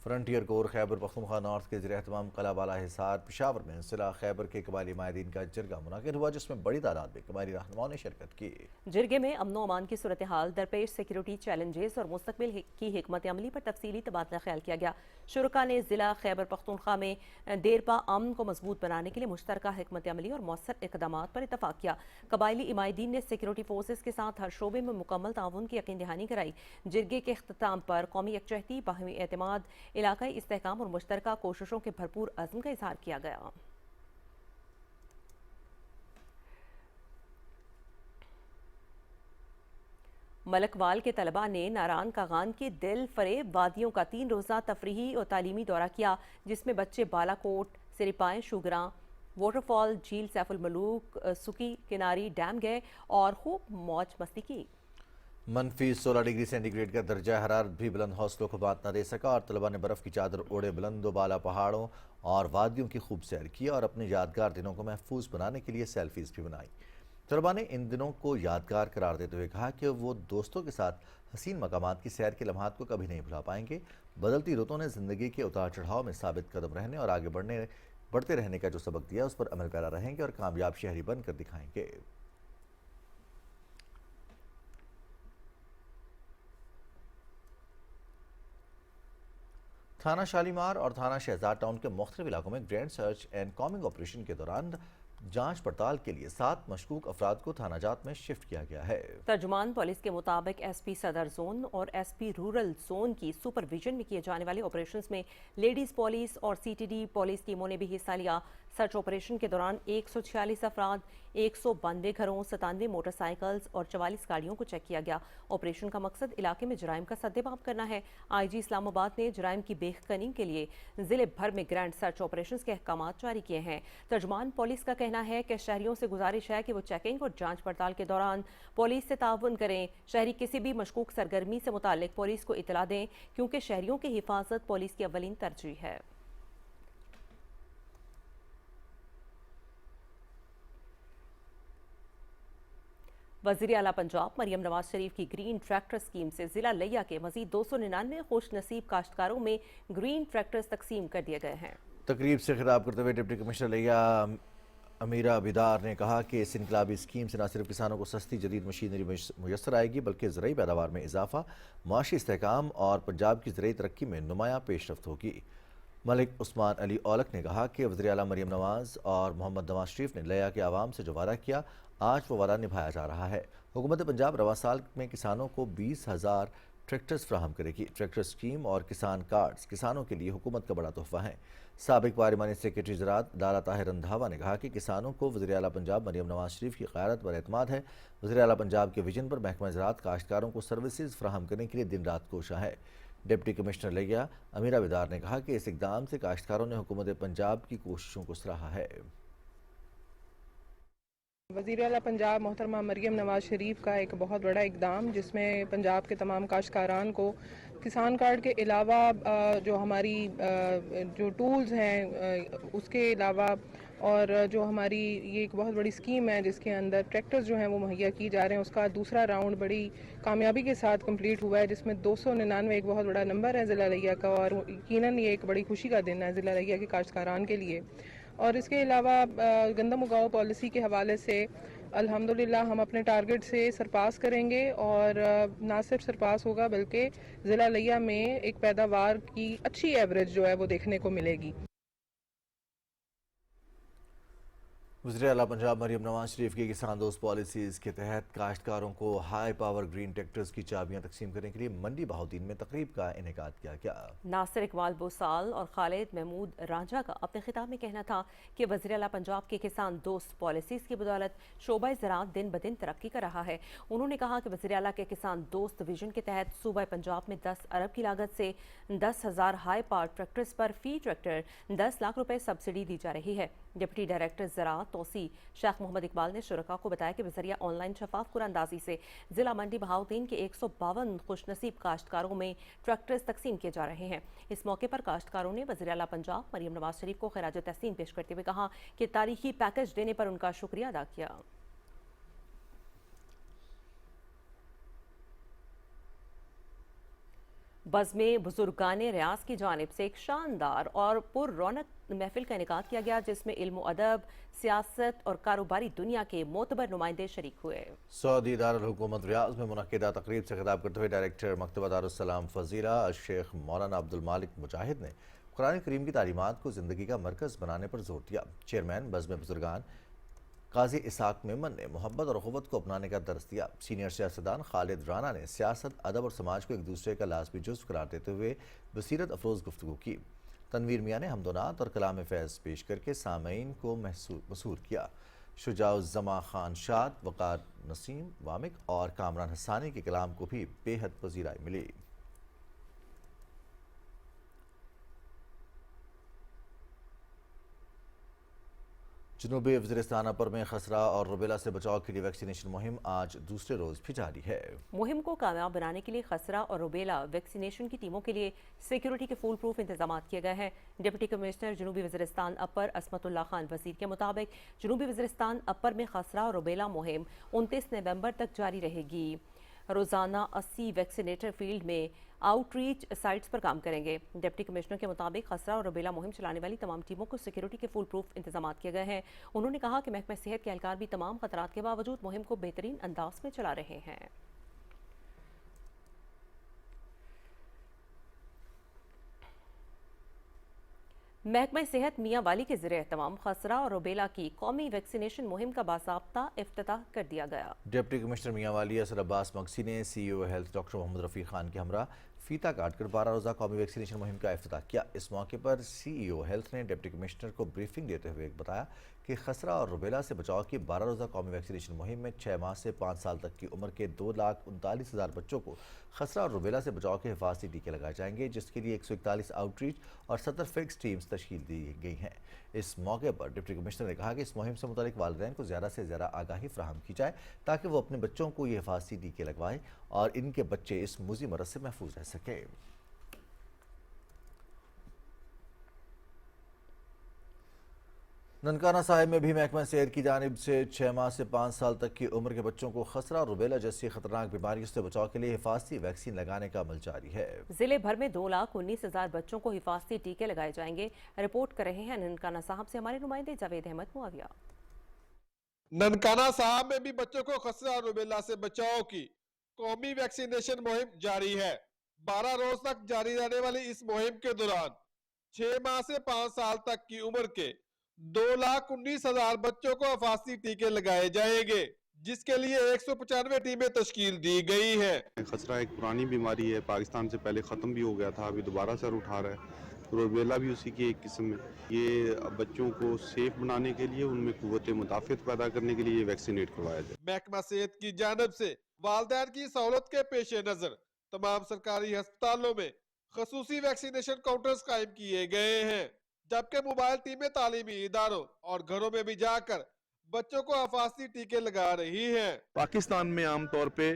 فرنٹیئر کور خیبر پختونخوا نارتھ کے زیر اہتمام قلعہ بالا حصار پشاور میں ضلع خیبر کے قبائلی ماہرین کا جرگہ منعقد ہوا، جس میں بڑی تعداد میں قبائلی رہنماؤں نے شرکت کی۔ جرگے میں امن و امان کی صورتحال، درپیش سیکیورٹی چیلنجز اور مستقبل کی حکمت عملی پر تفصیلی تبادلہ خیال کیا گیا۔ شرکاء نے ضلع خیبر پختونخوا میں دیرپا امن کو مضبوط بنانے کے لیے مشترکہ حکمت عملی اور مؤثر اقدامات پر اتفاق کیا۔ قبائلی عمائدین نے سیکیورٹی فورسز کے ساتھ ہر شعبے میں مکمل تعاون کی یقین دہانی کرائی۔ جرگے کے اختتام پر قومی یکجہتی، باہمی اعتماد، علاقائی استحکام اور مشترکہ کوششوں کے بھرپور عزم کا اظہار کیا گیا۔ ملک وال کے طلباء نے ناران کاغان کی دل فریب وادیوں کا 3 روزہ تفریحی اور تعلیمی دورہ کیا، جس میں بچے بالا کوٹ، سریپائیں، شوگراں، واٹر فال، جھیل سیف الملوک، سکی کناری ڈیم گئے اور خوب موج مستی کی۔ منفی 16 ڈگری سینٹی گریڈ کا درجہ حرارت بھی بلند حوصلوں کو بات نہ دے سکا اور طلباء نے برف کی چادر اوڑھے بلند و بالا پہاڑوں اور وادیوں کی خوب سیر کی اور اپنے یادگار دنوں کو محفوظ بنانے کے لیے سیلفیز بھی بنائی۔ طلباء نے ان دنوں کو یادگار قرار دیتے ہوئے کہا کہ وہ دوستوں کے ساتھ حسین مقامات کی سیر کے لمحات کو کبھی نہیں بھلا پائیں گے۔ بدلتی رتوں نے زندگی کے اتار چڑھاؤ میں ثابت قدم رہنے اور آگے بڑھتے رہنے کا جو سبق دیا، اس پر عمل پیرا رہیں گے اور کامیاب شہری بن کر دکھائیں گے۔ تھانہ شالیمار اور تھانہ شہزاد ٹاؤن کے مختلف علاقوں میں grand search and calming operation کے دوران جانچ پڑتال کے لیے 7 مشکوک افراد کو تھانہ جات میں شفٹ کیا گیا ہے۔ ترجمان پولیس کے مطابق ایس پی صدر زون اور ایس پی رورل زون کی سپرویژن میں کیے جانے والے آپریشنز میں لیڈیز پولیس اور سی ٹی ڈی پولیس ٹیموں نے بھی حصہ لیا۔ سرچ آپریشن کے دوران 146 افراد، 192 گھروں، 97 موٹر سائیکلز اور 44 گاڑیوں کو چیک کیا گیا۔ آپریشن کا مقصد علاقے میں جرائم کا سدباب کرنا ہے۔ آئی جی اسلام آباد نے جرائم کی بے کنی کے لیے ضلع بھر میں گرینڈ سرچ آپریشنز کے احکامات جاری کیے ہیں۔ ترجمان پولیس کا کہنا ہے کہ شہریوں سے گزارش ہے کہ وہ چیکنگ اور جانچ پڑتال کے دوران پولیس سے تعاون کریں۔ شہری کسی بھی مشکوک سرگرمی سے متعلق پولیس کو اطلاع دیں، کیونکہ شہریوں کی حفاظت پولیس کی اولین ترجیح ہے۔ वज़ीर आला पंजाब मरियम नवाज शरीफ की ग्रीन ट्रैक्टर स्कीम से ज़िला लिया के मज़ीद 299 खुश नसीब काश्तकारों में ग्रीन ट्रैक्टर्स तकसीम कर दिए गए हैं। तकरीब से खिताब करते हुए डिप्टी कमिश्नर लिया अमीरा बिदार ने कहा कि इस इनकलाबी स्कीम से न सिर्फ किसानों को सस्ती जदीद मशीनरी मुयसर आएगी बल्कि ज़रई पैदावार में इजाफा, माशी इस्तेहकाम और पंजाब की ज़रई तरक्की में नुमायाँ पेशरफ्त होगी। मलिक उस्मान अली औलख ने कहा कि वज़ीर आला मरियम नवाज और मोहम्मद नवाज शरीफ ने लिया के आवाम से जो वादा किया, आज वो वादा निभाया जा रहा है। हुकूमत पंजाब रवा साल में किसानों को 20,000 ट्रैक्टर्स फ्राहम करेगी। ट्रैक्टर स्कीम और किसान कार्ड्स किसानों के लिए हुकूमत का बड़ा तोहफा है। साबिक पार्लिमानी सेक्रेटरी ज़राअत लाला ताहिर रंधावा ने कहा कि किसानों को वज़ीर आला पंजाब मरियम नवाज शरीफ की क़यादत पर एतमाद है। वज़ीर आला पंजाब के विजन पर महकमा ज़राअत काश्तकारों को सर्विसेज फ्राहम करने के लिए दिन रात कोशा है। डिप्टी कमिश्नर लिया अमीरा बिदार ने कहा कि इस इक़दाम से काश्तकारों ने हुकूमत पंजाब की कोशिशों को सराहा है। वज़ीर आला पंजाब मोहतरमा मरियम नवाज शरीफ का एक बहुत बड़ा इक़दाम, जिसमें पंजाब के तमाम काश्तकारान को किसान कार्ड के अलावा जो हमारी जो टूल्स हैं उसके अलावा और जो हमारी ये एक बहुत बड़ी स्कीम है जिसके अंदर ट्रैक्टर्स जो हैं वो मुहैया की जा रहे हैं, उसका दूसरा राउंड बड़ी कामयाबी के साथ कंप्लीट हुआ है, जिसमें 299 एक बहुत बड़ा नंबर है ज़िला लिया का, और यकीनन ये एक बड़ी खुशी का दिन है ज़िला लिया के काश्तकारान के लिए। और इसके अलावा गंदम उगाओ पॉलिसी के हवाले से अल्हम्दुलिल्लाह हम अपने टारगेट से सरपास करेंगे, और ना सिर्फ सरपास होगा बल्कि ज़िला लिया में एक पैदावार की अच्छी एवरेज जो है वो देखने को मिलेगी। वज़ीर आला पंजाब मरियम नवाज शरीफ की किसान दोस्त पॉलिसीज़ के तहत काश्तकारों को हाई पावर ग्रीन ट्रैक्टर्स की चाबियां तकसीम करने के लिए मंडी बहाउद्दीन में तकरीब का इनेकाद किया गया। नासिर इकबाल बोसाल और खालिद महमूद रांझा का अपने खिताब में कहना था कि वज़ीर आला पंजाब के किसान दोस्त पॉलिसीज़ की बदौलत शोबा ज़राअत दिन ब दिन तरक्की कर रहा है। उन्होंने कहा कि वज़ीर आला के किसान दोस्त विजन के तहत सूबा पंजाब में 10 अरब की लागत से 10,000 हाई पावर ट्रैक्टर्स पर फी ट्रैक्टर 10 लाख रुपए सब्सिडी दी जा रही है। डिप्टी डायरेक्टर ज़राअत तोसी शेख मोहम्मद इकबाल ने शुरका को बताया कि बज़रिया ऑनलाइन शफाफ कुरानंदाजी से ज़िला मंडी बहाउद्दीन के 152 खुशनसीब काश्तकारों में ट्रैक्टर्स तकसीम किए जा रहे हैं। इस मौके पर काश्तकारों ने वज़ीर आला पंजाब मरियम नवाज शरीफ को खिराज तहसीन पेश करते हुए कहा कि तारीखी पैकेज देने पर उनका शुक्रिया अदा किया। बज़्म बुजुर्गाने रियाज की जानिब से एक शानदार और पुररौनक महफिल का इनेकाद किया गया, जिसमें इल्म अदब, सियासत और कारोबारी दुनिया के मोतबर नुमाइंदे शरीक हुए। सऊदी दारुल हुकूमत रियाज में मुनक्किदा तकरीब से खिताब करते हुए डायरेक्टर मकतबा दारुस्सलाम फजीला शेख मौलाना अब्दुल मालिक मुजाहिद ने कुरान करीम की तालीमात को ज़िंदगी का मरकज़ बनाने पर जोर दिया। चेयरमैन बज़्म बुजुर्गान काजी इसाक मेमन ने मोहब्बत और अख़ुवत को अपनाने का दर्स दिया। सीनियर सियासतदान खालिद राना ने सियासत, अदब और समाज को एक दूसरे का लाज़मी जुज़्व करार देते हुए बसीरत अफरोज़ गुफ्तगू की। तनवीर मियाँ ने हमदोनात और कलाम फ़ैज़ पेश करके सामईन को मसूर किया। शुजाउज़्ज़मा खान शाद, वक़ार नसीम वामिक और कामरान हसानी के कलाम को भी बेहद पज़ीराई मिली। जनूबी वज़ीरिस्तान अपर में खसरा और रुबेला से बचाव के लिए वैक्सीनेशन मुहिम आज दूसरे रोज़ भी जारी है। मुहिम को कामयाब बनाने के लिए खसरा और रुबेला वैक्सीनेशन की टीमों के लिए सिक्योरिटी के फुल प्रूफ इंतजाम किए गए हैं। डिप्टी कमिश्नर जनूबी वज़ीरिस्तान अपर असमतुल्लाह खान वज़ीर के मुताबिक जनूबी वज़ीरिस्तान अपर में खसरा और रुबेला मुहिम 29 नवंबर तक जारी रहेगी। रोज़ाना 80 वैक्सीनेटर फील्ड में आउटरीच साइट्स पर काम करेंगे। डिप्टी कमिश्नर के मुताबिक खसरा और रुबेला मुहिम चलाने वाली तमाम टीमों को सिक्योरिटी के फुल प्रूफ इंतजाम किए गए हैं। उन्होंने कहा कि महकमा सेहत के एहलकार भी तमाम खतरात के बावजूद मुहिम को बेहतरीन अंदाज में चला रहे हैं। महकमा सेहत मियाँ वाली के ज़रिए तमाम खसरा और रुबेला की कौमी वैक्सीनेशन मुहिम का बासाब्ता इफ्तिताह कर दिया गया। डिप्टी कमिश्नर मियाँ वाली असर अब्बास मक्सी ने CEO health doctor Mohammad Rafi Khan के हमरा फीता काटकर 12 रोज़ा कौमी वैक्सीनेशन मुहिम का इफ्तिताह किया। इस मौके पर CEO हेल्थ ने डिप्टी कमिश्नर को ब्रीफिंग देते हुए बताया कि खसरा और रुबेला से बचाव की 12 रोज़ा कौमी वैक्सीनेशन मुहिम में 6 माह से 5 साल तक की उम्र के 2,39,000 बच्चों को खसरा और रुबेला से बचाव के हिफाजती टीके लगाए जाएंगे, जिसके लिए 141 आउटरीच और 70 फिक्स टीम्स तश्कील दी गई हैं। इस मौके पर डिप्टी कमिश्नर ने कहा कि इस मुहिम से मुतालिक वालिदैन को ज़्यादा से ज़्यादा आगाही फ्राहम की जाए ताकि वो अपने बच्चों को ये हिफाजती टीके लगवाएं और इनके बच्चे इस मुज़ी मरज़ से महफूज रह सकें। ननकाना साहिब में भी महकमा सेहत की जानिब से 6 माह से 5 साल तक की उम्र के बच्चों को खसरा और रुबेला जैसी खतरनाक बीमारियों से बचाव के लिए हिफाजती वैक्सीन लगाने का अमल जारी है। जिले भर में 2,19,000 बच्चों को हिफाजती टीके लगाए जाएंगे। रिपोर्ट कर रहे हैं ननकाना साहब से हमारे नुमाइंदे जावेद अहमद मुआविया। ननकाना साहब में भी बच्चों को खसरा और रुबेला से बचाव की कौमी वैक्सीनेशन मुहिम जारी है। 12 रोज तक जारी रहने वाली इस मुहिम के दौरान 6 माह से 5 साल तक की उम्र के 2,19,000 बच्चों को हिफाजती टीके लगाए जाएंगे, जिसके लिए 195 टीमें तश्कील दी गई है। खसरा एक पुरानी बीमारी है, पाकिस्तान से पहले ख़त्म भी हो गया था, अभी दोबारा सर उठा रहा है। रुबेला भी उसी की एक किस्म है। ये बच्चों को सेफ बनाने के लिए, उनमें कुव्वत मुदाफ़त पैदा करने के लिए ये वैक्सीनेट करवाया जाए। महकमा सेहत की जानिब से वालिदैन की सहूलत के पेश नज़र तमाम सरकारी अस्पतालों में खसूसी वैक्सीनेशन काउंटर्स कायम किए गए हैं, जबकि मोबाइल टीमें तालीमी इदारों और घरों में भी जाकर बच्चों को हिफाजती टीके लगा रही हैं। पाकिस्तान में आमतौर पे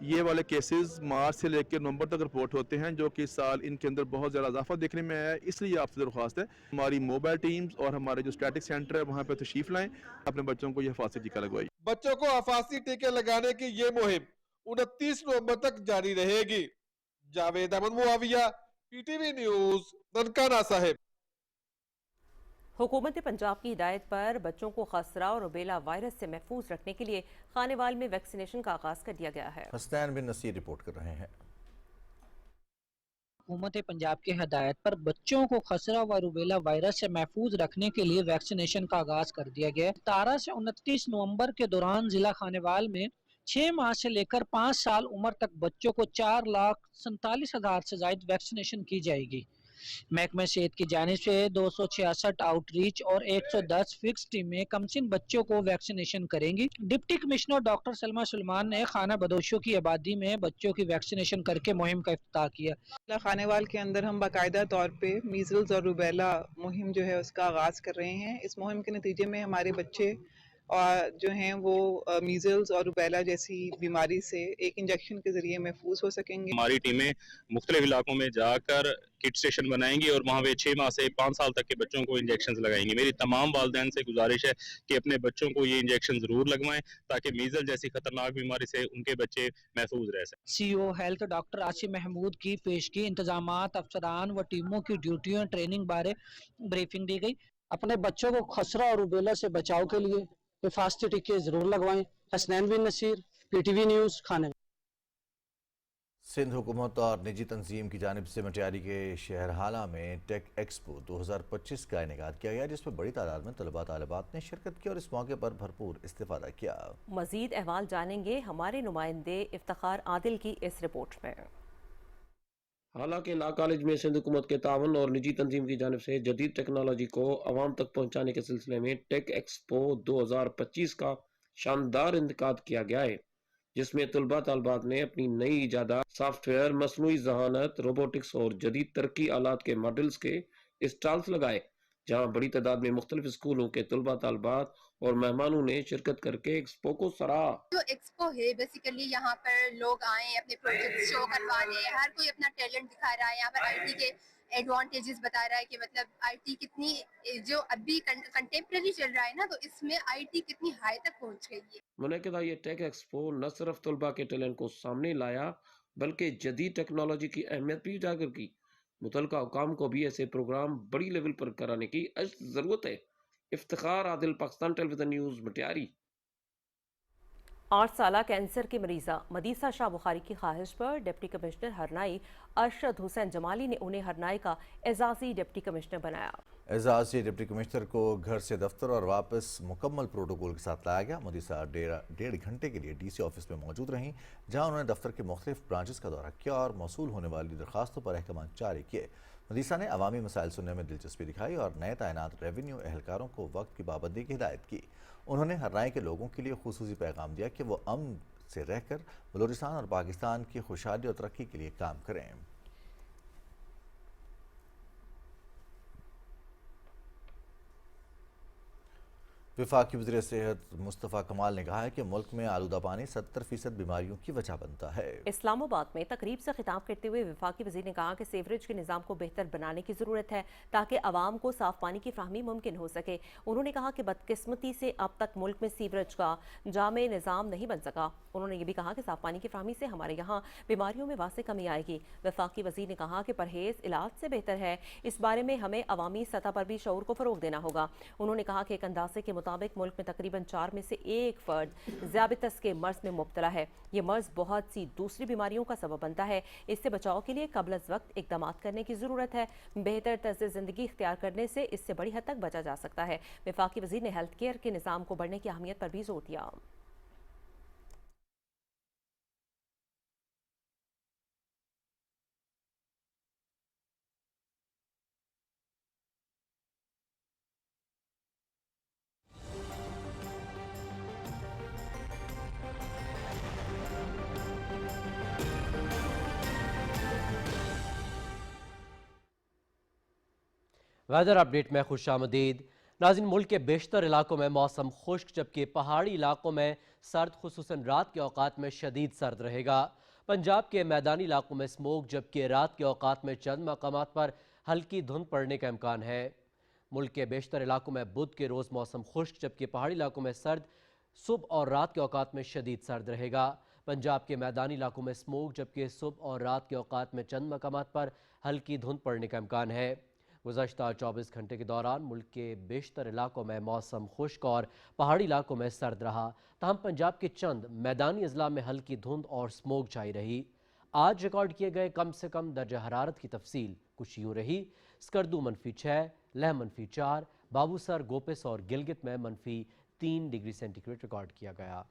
ये वाले केसेस मार्च से लेकर नवंबर तक रिपोर्ट होते हैं, जो कि इस साल इनके अंदर बहुत ज़्यादा इजाफा देखने में आया है। इसलिए आपसे दरख्वास्त है हमारी मोबाइल टीम्स और हमारे जो स्टैटिक सेंटर है वहाँ पे तशरीफ लाएं, अपने बच्चों को ये हिफाजती टीका लगवाइए। बच्चों को हिफाजती टीके लगाने की ये मुहिम 29 नवंबर तक जारी रहेगी। Javed Ahmed Muavia, PTV news, Nankana Sahib. हुकूमत पंजाब की हिदायत पर बच्चों को खसरा और रुबेला वायरस से महफूज रखने के लिए खानेवाल में वैक्सीनेशन का आगाज कर दिया गया है। हसनैन बिन नसीर रिपोर्ट कर रहे हैं। हुकूमत पंजाब की हिदायत पर बच्चों को खसरा व रुबेला वायरस से महफूज रखने के लिए वैक्सीनेशन का आगाज कर दिया गया। 17 से 29 नवंबर के दौरान जिला खानेवाल में 6 माह से लेकर 5 साल उम्र तक बच्चों को 4,47,000 से ज्यादा वैक्सीनेशन की जाएगी। महकमा सेहत की जानिब से 266 आउटरीच और 110 फिक्स टीमें कमसिन बच्चों को वैक्सीनेशन करेंगी। Deputy commissioner doctor Salma Suleman ने खाना बदोशों की आबादी में बच्चों की वैक्सीनेशन करके मुहिम का इफ्तिताह किया। खानेवाल के अंदर हम बाकायदा तौर पे मीजल्स और रुबेला मुहिम जो है उसका आगाज कर रहे हैं। इस मुहिम के नतीजे में हमारे बच्चे और जो हैं वो मीजल्स और रुबेला जैसी बीमारी से एक इंजेक्शन के जरिए महफूज हो सकेंगे। हमारी टीमें मुख्तलिफ इलाकों में जाकर किट स्टेशन बनाएंगी और वहाँ पे 6 माह से 5 साल तक के बच्चों को इंजेक्शन लगाएंगे। मेरी तमाम वालिदैन से गुजारिश है कि अपने बच्चों को ये इंजेक्शन जरूर लगवाएं, ताकि मीजल जैसी खतरनाक बीमारी से उनके बच्चे महफूज रह सकें। CO health doctor Asif Mahmood की पेशगी इंतजामात, अफसरान व टीमों की ड्यूटियों ट्रेनिंग बारे ब्रीफिंग दी गई। अपने बच्चों को खसरा और रुबेला से बचाव के लिए हिफाजती टीके जरूर लगवाएं। हसनैन बिन नसीर, पीटीवी न्यूज, खानेवाल। सिंध हुकूमत और निजी तंजीम की जानिब से मटियारी के शहरहाला में टेक एक्सपो 2025 का इनेकाद किया गया, जिसमें बड़ी तादाद में तलबा तालिबात ने शिरकत की और इस मौके पर भरपूर इस्तेफादा किया। मजीद अहवाल जानेंगे हमारे नुमाइंदे इफ्तिखार आदिल की इस रिपोर्ट में। हालांकि ला कॉलेज में सिंध हुकूमत के तावन और निजी तंजीम की जानिब से जदीद टेक्नोलॉजी को आवाम तक पहुँचाने के सिलसिले में टेक एक्सपो 2025 का शानदार इंतकाद किया गया है, जिसमें तलबा तालबात ने अपनी नई इजादात, सॉफ्टवेयर, मसनूई जहानत, रोबोटिक्स और जदीद तरक्की आलात के मॉडल्स के स्टॉल्स लगाए, जहां बड़ी तादाद में मुख्तलिफ स्कूलों के तलबा तालबात और मेहमानों ने शिरकत करके एक्सपो को सराहा। जो एक्सपो है बेसिकली यहाँ पर लोग आए अपने प्रोजेक्ट शो करवाने, हर कोई अपना टैलेंट दिखा रहा है। यहाँ पर आईटी के एडवांटेजेस बता रहा है कि मतलब आईटी कितनी, जो अभी कंटेम्प्रेरी चल रहा है ना, तो इसमें आईटी कितनी हाई तक पहुँच गई है। मुनक़िदा ये टेक एक्सपो न सिर्फ तलबा के टैलेंट को सामने लाया, बल्कि जदीद टेक्नोलॉजी की अहमियत भी उजागर की। मुतलका हुकाम को भी ऐसे प्रोग्राम बड़ी लेवल पर कराने की जरूरत है। Iftikhar Adil, Pakistan television news, Matiari. 8 साला कैंसर की मरीजा मदीसा शाह बुखारी की ख्वाहिश पर डिप्टी कमिश्नर हरनाई अरशद हुसैन जमाली ने उन्हें हरनाई का एजाजी डिप्टी कमिश्नर बनाया। एजाजी डिप्टी कमिश्नर को घर से दफ्तर और वापस मुकम्मल प्रोटोकॉल के साथ लाया गया। मदीसा 1.5 घंटे के लिए डीसी ऑफिस में मौजूद रहीं, जहां उन्होंने दफ्तर के मुख्तलिफ ब्रांचेस का दौरा किया और मौसूल होने वाली दरखास्तों पर अहकाम जारी किए। मदीसा ने अवामी मसाइल सुनने में दिलचस्पी दिखाई और नए तैनात रेवेन्यू एहलकारों को वक्त की पाबंदी की हिदायत की। उन्होंने हरनाई के लोगों के लिए खुसूसी पैगाम दिया कि वो अमन से रहकर बलूचिस्तान और पाकिस्तान की खुशहाली और तरक्की के लिए काम करें। वफाकी वज़ीर सेहत मुस्तफ़ा कमाल ने कहा है कि मुल्क में आलूदा पानी 70% बीमारियों की वजह बनता है। इस्लामाबाद में तकरीब से खिताब करते हुए वफाकी वज़ीर ने कहा कि सीवरेज के निज़ाम को बेहतर बनाने की ज़रूरत है ताकि आवाम को साफ पानी की फ्राहमी मुमकिन हो सके। उन्होंने कहा कि बदकिस्मती से अब तक मुल्क में सीवरेज का जामे निज़ाम नहीं बन सका। उन्होंने ये भी कहा कि साफ पानी की फ्राहमी से हमारे यहाँ बीमारियों में वासे कमी आएगी। वफाकी वज़ीर ने कहा कि परहेज़ इलाज से बेहतर है, इस बारे में हमें अवामी सतह पर भी शऊर को फ़रोग देना होगा। उन्होंने कहा कि एक अंदाजे के मुताबिक मुल्क में तकरीबन 4 में से 1 फर्द ज़ियाबतस के मर्ज में मुब्तला है। ये मर्ज बहुत सी दूसरी बीमारियों का सबब बनता है। इससे बचाव के लिए कबल अज़ वक्त इक़दामात करने की ज़रूरत है। बेहतर तर्ज़ ज़िंदगी इख्तियार करने से इससे बड़ी हद तक बचा जा सकता है। वफाकी वज़ीर ने हेल्थ केयर के निज़ाम को बढ़ने की अहमियत पर भी जोर दिया। वेदर अपडेट में खुश आमदीद। नाज़रीन, मुल्क के बेशतर इलाकों में मौसम खुश्क जबकि पहाड़ी इलाकों में सर्द, खुसूसन रात के औकात में शदीद सर्द रहेगा। पंजाब के मैदानी इलाकों में स्मोक जबकि रात के औकात में चंद मकामात पर हल्की धुंध पड़ने का इम्कान है। मुल्क के बेशतर इलाकों में बुध के रोज़ मौसम खुश्क जबकि पहाड़ी इलाकों में सर्द, सुबह और रात के औकात में शदीद सर्द रहेगा। पंजाब के मैदानी इलाकों में स्मोक जबकि सुबह और रात के औकात में चंद मकामात पर हल्की धुंध पड़ने का इम्कान है। गुज़श्ता 24 घंटे के दौरान मुल्क के बेशतर इलाकों में मौसम खुश्क और पहाड़ी इलाकों में सर्द रहा, तहम पंजाब के चंद मैदानी अजला में हल्की धुंध और स्मोक छाई रही। आज रिकॉर्ड किए गए कम से कम दर्जा हरारत की तफसील कुछ यूँ रही। स्कर्दू -6, लह -4, बाबूसर, गोपिस और गिलगित में -3 डिग्री सेंटीग्रेड रिकॉर्ड किया गया।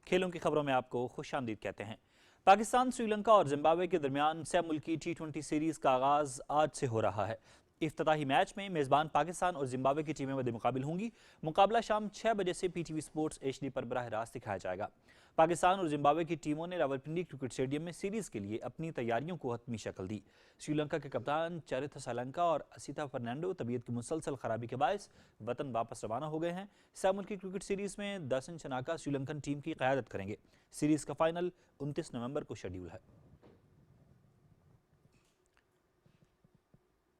खेलों की खबरों में आपको खुशामदीद कहते हैं। पाकिस्तान, श्रीलंका और जिम्बाब्वे के दरमियान सह मुल्की T20 सीरीज का आगाज आज से हो रहा है। इफ्तिताही मैच में मेज़बान पाकिस्तान और जिम्बाब्वे की टीमें मद्दे मुकाबिल होंगी। मुकाबला शाम 6 बजे से PTV स्पोर्ट्स HD पर बराह रास्त दिखाया जाएगा। पाकिस्तान और जिम्बाब्वे की टीमों ने रावलपिंडी क्रिकेट स्टेडियम में सीरीज के लिए अपनी तैयारियों को हतमी शक्ल दी। श्रीलंका के कप्तान चरिथ सालंका और असिता फर्नांडो तबीयत की मुसलसल खराबी के बायस वतन वापस रवाना हो गए हैं। सह मुल्की क्रिकेट सीरीज में दर्शन शनाका श्रीलंकन टीम की क़यादत करेंगे। सीरीज का फाइनल 29 नवंबर को शेड्यूल है।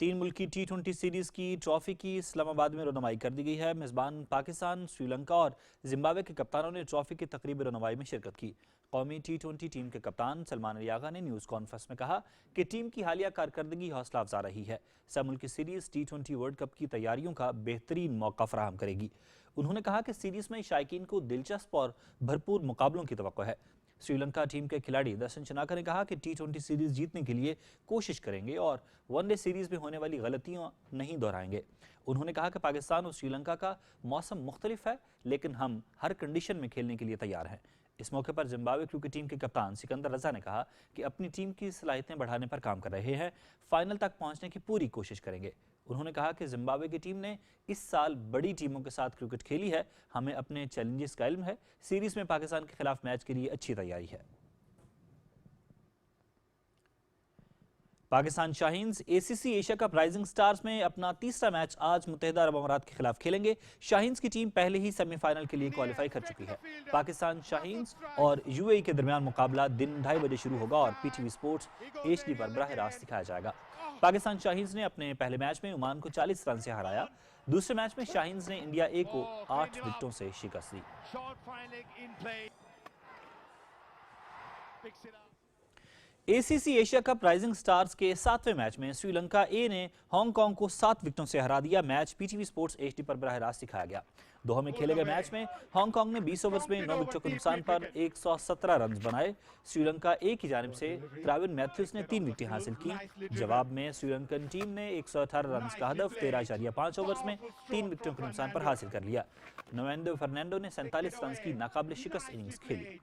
3 मुल्की T20 सीरीज की ट्रॉफी की इस्लामाबाद में रनमाई कर दी गई है। मेज़बान पाकिस्तान, श्रीलंका और जिम्बाब्वे के कप्तानों ने ट्रॉफी की तकरीबी रनमाई में शिरकत की। कौमी T20 टीम के कप्तान सलमान अली आगा ने न्यूज़ कॉन्फ्रेंस में कहा कि टीम की हालिया कारकर्दगी हौसला अफजा रही है। सह मुल्की सीरीज T20 वर्ल्ड कप की तैयारियों का बेहतरीन मौका फराहम करेगी। उन्होंने कहा कि सीरीज में शायकीन को दिलचस्प और भरपूर मुकाबलों की तवक्को है। श्रीलंका टीम के खिलाड़ी दर्शन शनाका ने कहा कि T20 सीरीज जीतने के लिए कोशिश करेंगे और वनडे सीरीज में होने वाली गलतियां नहीं दोहराएंगे। उन्होंने कहा कि पाकिस्तान और श्रीलंका का मौसम मुख्तलिफ है, लेकिन हम हर कंडीशन में खेलने के लिए तैयार हैं। इस मौके पर जिम्बाब्वे क्रिकेट टीम के कप्तान सिकंदर रजा ने कहा कि अपनी टीम की सलाहियतें बढ़ाने पर काम कर रहे हैं, फाइनल तक पहुंचने की पूरी कोशिश करेंगे। उन्होंने कहा कि जिम्बाब्वे की टीम ने इस साल बड़ी टीमों के साथ क्रिकेट खेली है, हमें अपने चैलेंजेस का इल्म है। सीरीज में पाकिस्तान के खिलाफ मैच के लिए अच्छी तैयारी है। Pakistan Shaheen's ACC Asia cup rising stars में अपना तीसरा मैच आज मुत्तहिदा अरब अमारात के खिलाफ खेलेंगे। शाहीन्स की टीम पहले ही सेमीफाइनल के लिए क्वालिफाई कर चुकी है। पाकिस्तान शाहीन्स और UAE के दरमियान मुकाबला दिन 2:30 बजे शुरू होगा और PTV स्पोर्ट्स HD पर बराह रास्त दिखाया जाएगा। पाकिस्तान शाहीन्स ने अपने पहले मैच में ओमान को 40 रन से हराया। दूसरे मैच में शाहीन्स ने इंडिया A को 8 विकेटों से शिकस्त दी। ACC Asia cup rising stars के 7वें मैच में श्रीलंका A ने हांगकांग को 7 विकेटों से हरा दिया। मैच PTV स्पोर्ट्स HD पर बराह रास्त दिखाया गया। दोहा में खेले गए मैच में हांगकांग ने 20 ओवर्स में 9 विकेटों के नुकसान पर 117 रन बनाए। श्रीलंका A की जानिब से ट्राविन मैथ्यूज ने 3 विकेटें हासिल की। जवाब में श्रीलंकन टीम ने 118 रन का हदफ 13.5 ओवर्स में 3 विकेटों के नुकसान पर हासिल कर लिया। नवेंदो फर्नांडो ने 47 रन की नाकाबिल शिकस्त इनिंग्स खेली।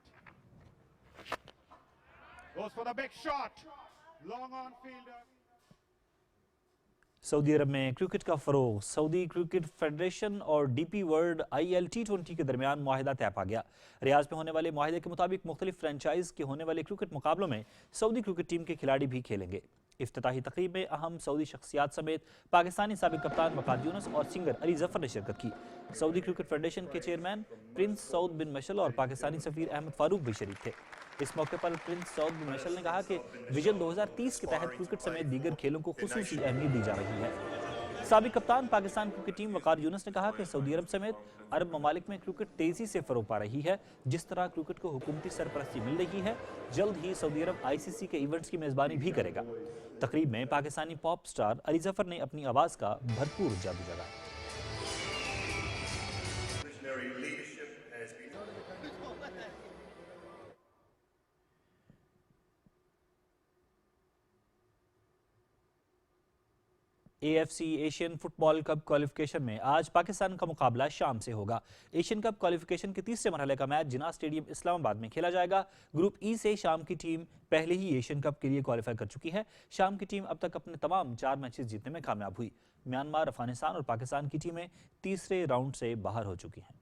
Goes for the big shot. सऊदी अरब में क्रिकेट का फरोग। सऊदी क्रिकेट फेडरेशन और डीपी वर्ल्ड IL T20 के दरमियान मुआहिदा तय पा गया। रियाज में होने वाले मुआहिदे के मुताबिक मुख्तलिफ फ्रेंचाइज के होने वाले क्रिकेट मुकाबलों में सऊदी क्रिकेट टीम के खिलाड़ी भी खेलेंगे। इफ्तिताही तकरीब में अहम सऊदी शख्सियात समेत पाकिस्तानी साबिक कप्तान वक़ार यूनुस और सिंगर अली जफर ने शिरकत की। सऊदी क्रिकेट फेडरेशन के चेयरमैन प्रिंस सऊद बिन मशल और पाकिस्तानी सफीर अहमद फारूक भी शरीक थे। इस मौके पर प्रिंस सऊद बिन मशल ने कहा कि विजन 2030 के तहत क्रिकेट समेत दीगर खेलों को खुसूसी अहमियत दी जा रही है। साबिक कप्तान पाकिस्तान क्रिकेट टीम वक़ार यूनुस ने कहा कि सऊदी अरब समेत अरब ममालिक में क्रिकेट तेजी से फरोग पा रही है। जिस तरह क्रिकेट को हुकूमती सरपरस्ती मिल रही है, जल्द ही सऊदी अरब ICC के इवेंट्स की मेज़बानी भी करेगा। तकरीब में पाकिस्तानी पॉप स्टार अली जफर ने अपनी आवाज़ का भरपूर जादू जगाया। AFC Asian football cup qualification में आज पाकिस्तान का मुकाबला शाम से होगा। एशियन कप क्वालिफिकेशन के तीसरे मरहले का मैच जिना स्टेडियम इस्लामाबाद में खेला जाएगा। ग्रुप E से शाम की टीम पहले ही एशियन कप के लिए क्वालिफाई कर चुकी है। शाम की टीम अब तक अपने तमाम 4 मैचेस जीतने में कामयाब हुई। म्यांमार, अफगानिस्तान और पाकिस्तान की टीमें तीसरे राउंड से बाहर हो चुकी हैं।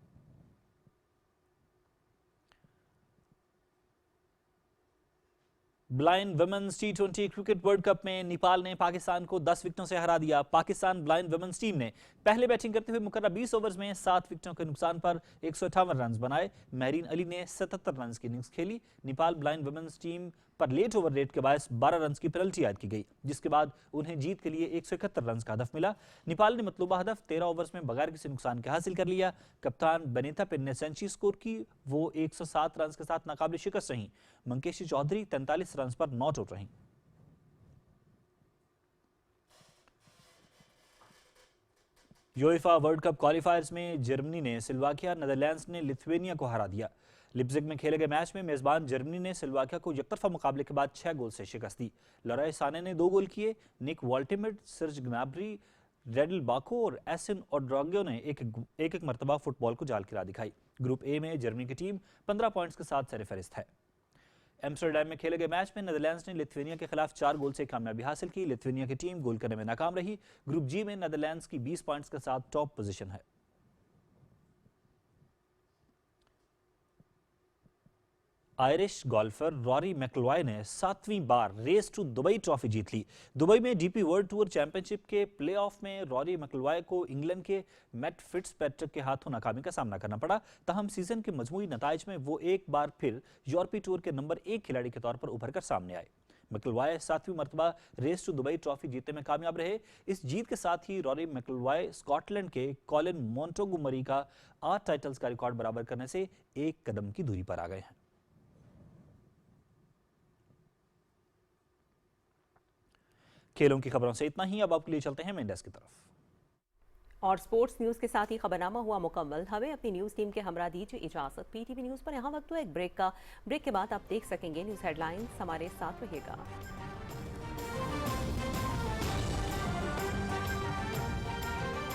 Blind womens T20 cricket world cup में नेपाल ने पाकिस्तान को 10 विकेटों से हरा दिया। पाकिस्तान ब्लाइंड वुमेन्स टीम ने पहले बैटिंग करते हुए मुकर्रर 20 ओवर्स में 7 विकेटों के नुकसान पर 158 रन बनाए। महरीन अली ने 77 रन की इनिंग्स खेली। नेपाल ब्लाइंड वुमेन्स टीम पर लेट ओवर रेट के बायस 12 रन की पेनल्टी आयद की गई, जिसके बाद उन्हें जीत के लिए 171 रन का हदफ मिला। नेपाल ने मतलूबा हदफ 13 ओवर्स में बगैर किसी नुकसान के हासिल कर लिया। कप्तान बनीता पिन ने सेंचुरी स्कोर की, वो 107 रन के साथ नाकाबिल शिकस्त रहीं। मंकेशी चौधरी 43 रन पर नॉट आउट रहीं। यूएफा वर्ल्ड कप क्वालिफायर्स में जर्मनी ने स्लोवाकिया, नीदरलैंड्स ने लिथुआनिया को हरा दिया। लिप्जिग में खेले गए मैच में मेजबान जर्मनी ने स्लोवाकिया को एकतरफा मुकाबले के बाद 6 गोल से शिकस्त दी। लॉराय साने ने 2 गोल किए। निक वॉल्टिमिड, सर्ज ग्नाब्री, रेडल बाको और एसिन ओड्राग्यो ने एक मरतबा फुटबॉल को जाल खिला दिखाई। ग्रुप ए में जर्मनी की टीम 15 पॉइंट्स के साथ सरफहरिस्त है। एम्स्टरडैम में खेले गए मैच में नीदरलैंड्स ने लिथुआनिया के खिलाफ 4 गोल से कामयाबी हासिल की। लिथुआनिया की टीम गोल करने में नाकाम रही। ग्रुप जी में नीदरलैंड्स की 20 पॉइंट्स के साथ टॉप पोजीशन है। आयरिश गोल्फर रॉरी मैकलॉय ने 7वीं बार रेस टू दुबई ट्रॉफी जीत ली। दुबई में डीपी वर्ल्ड टूर चैंपियनशिप के प्लेऑफ में रॉरी मैकलॉय को इंग्लैंड के मैट फिट्जपैट्रिक के हाथों नाकामी का सामना करना पड़ा। तहम सीजन के मजमूई नताइज में वो एक बार फिर यूरोपीय टूर के नंबर 1 खिलाड़ी के तौर पर उभर कर सामने आए। मैकलॉय 7वीं मरतबा रेस टू दुबई ट्रॉफी जीतने में कामयाब रहे। इस जीत के साथ ही रॉरी मैकलॉय स्कॉटलैंड के कॉलिन मोंटेगोमरी का 8 टाइटल्स का रिकॉर्ड बराबर करने से 1 कदम की दूरी पर आ गए हैं। खेलों की खबरों से इतना ही। अब आपके लिए चलते हैं मेन डेस्क की तरफ। और स्पोर्ट्स न्यूज के साथ ही खबरनामा हुआ मुकम्मल। हमें अपनी न्यूज टीम के हमरा दीजिए इजाजत। PTV न्यूज पर यहाँ वक्त हुआ एक ब्रेक का। ब्रेक के बाद आप देख सकेंगे न्यूज हेडलाइंस। हमारे साथ रहिएगा।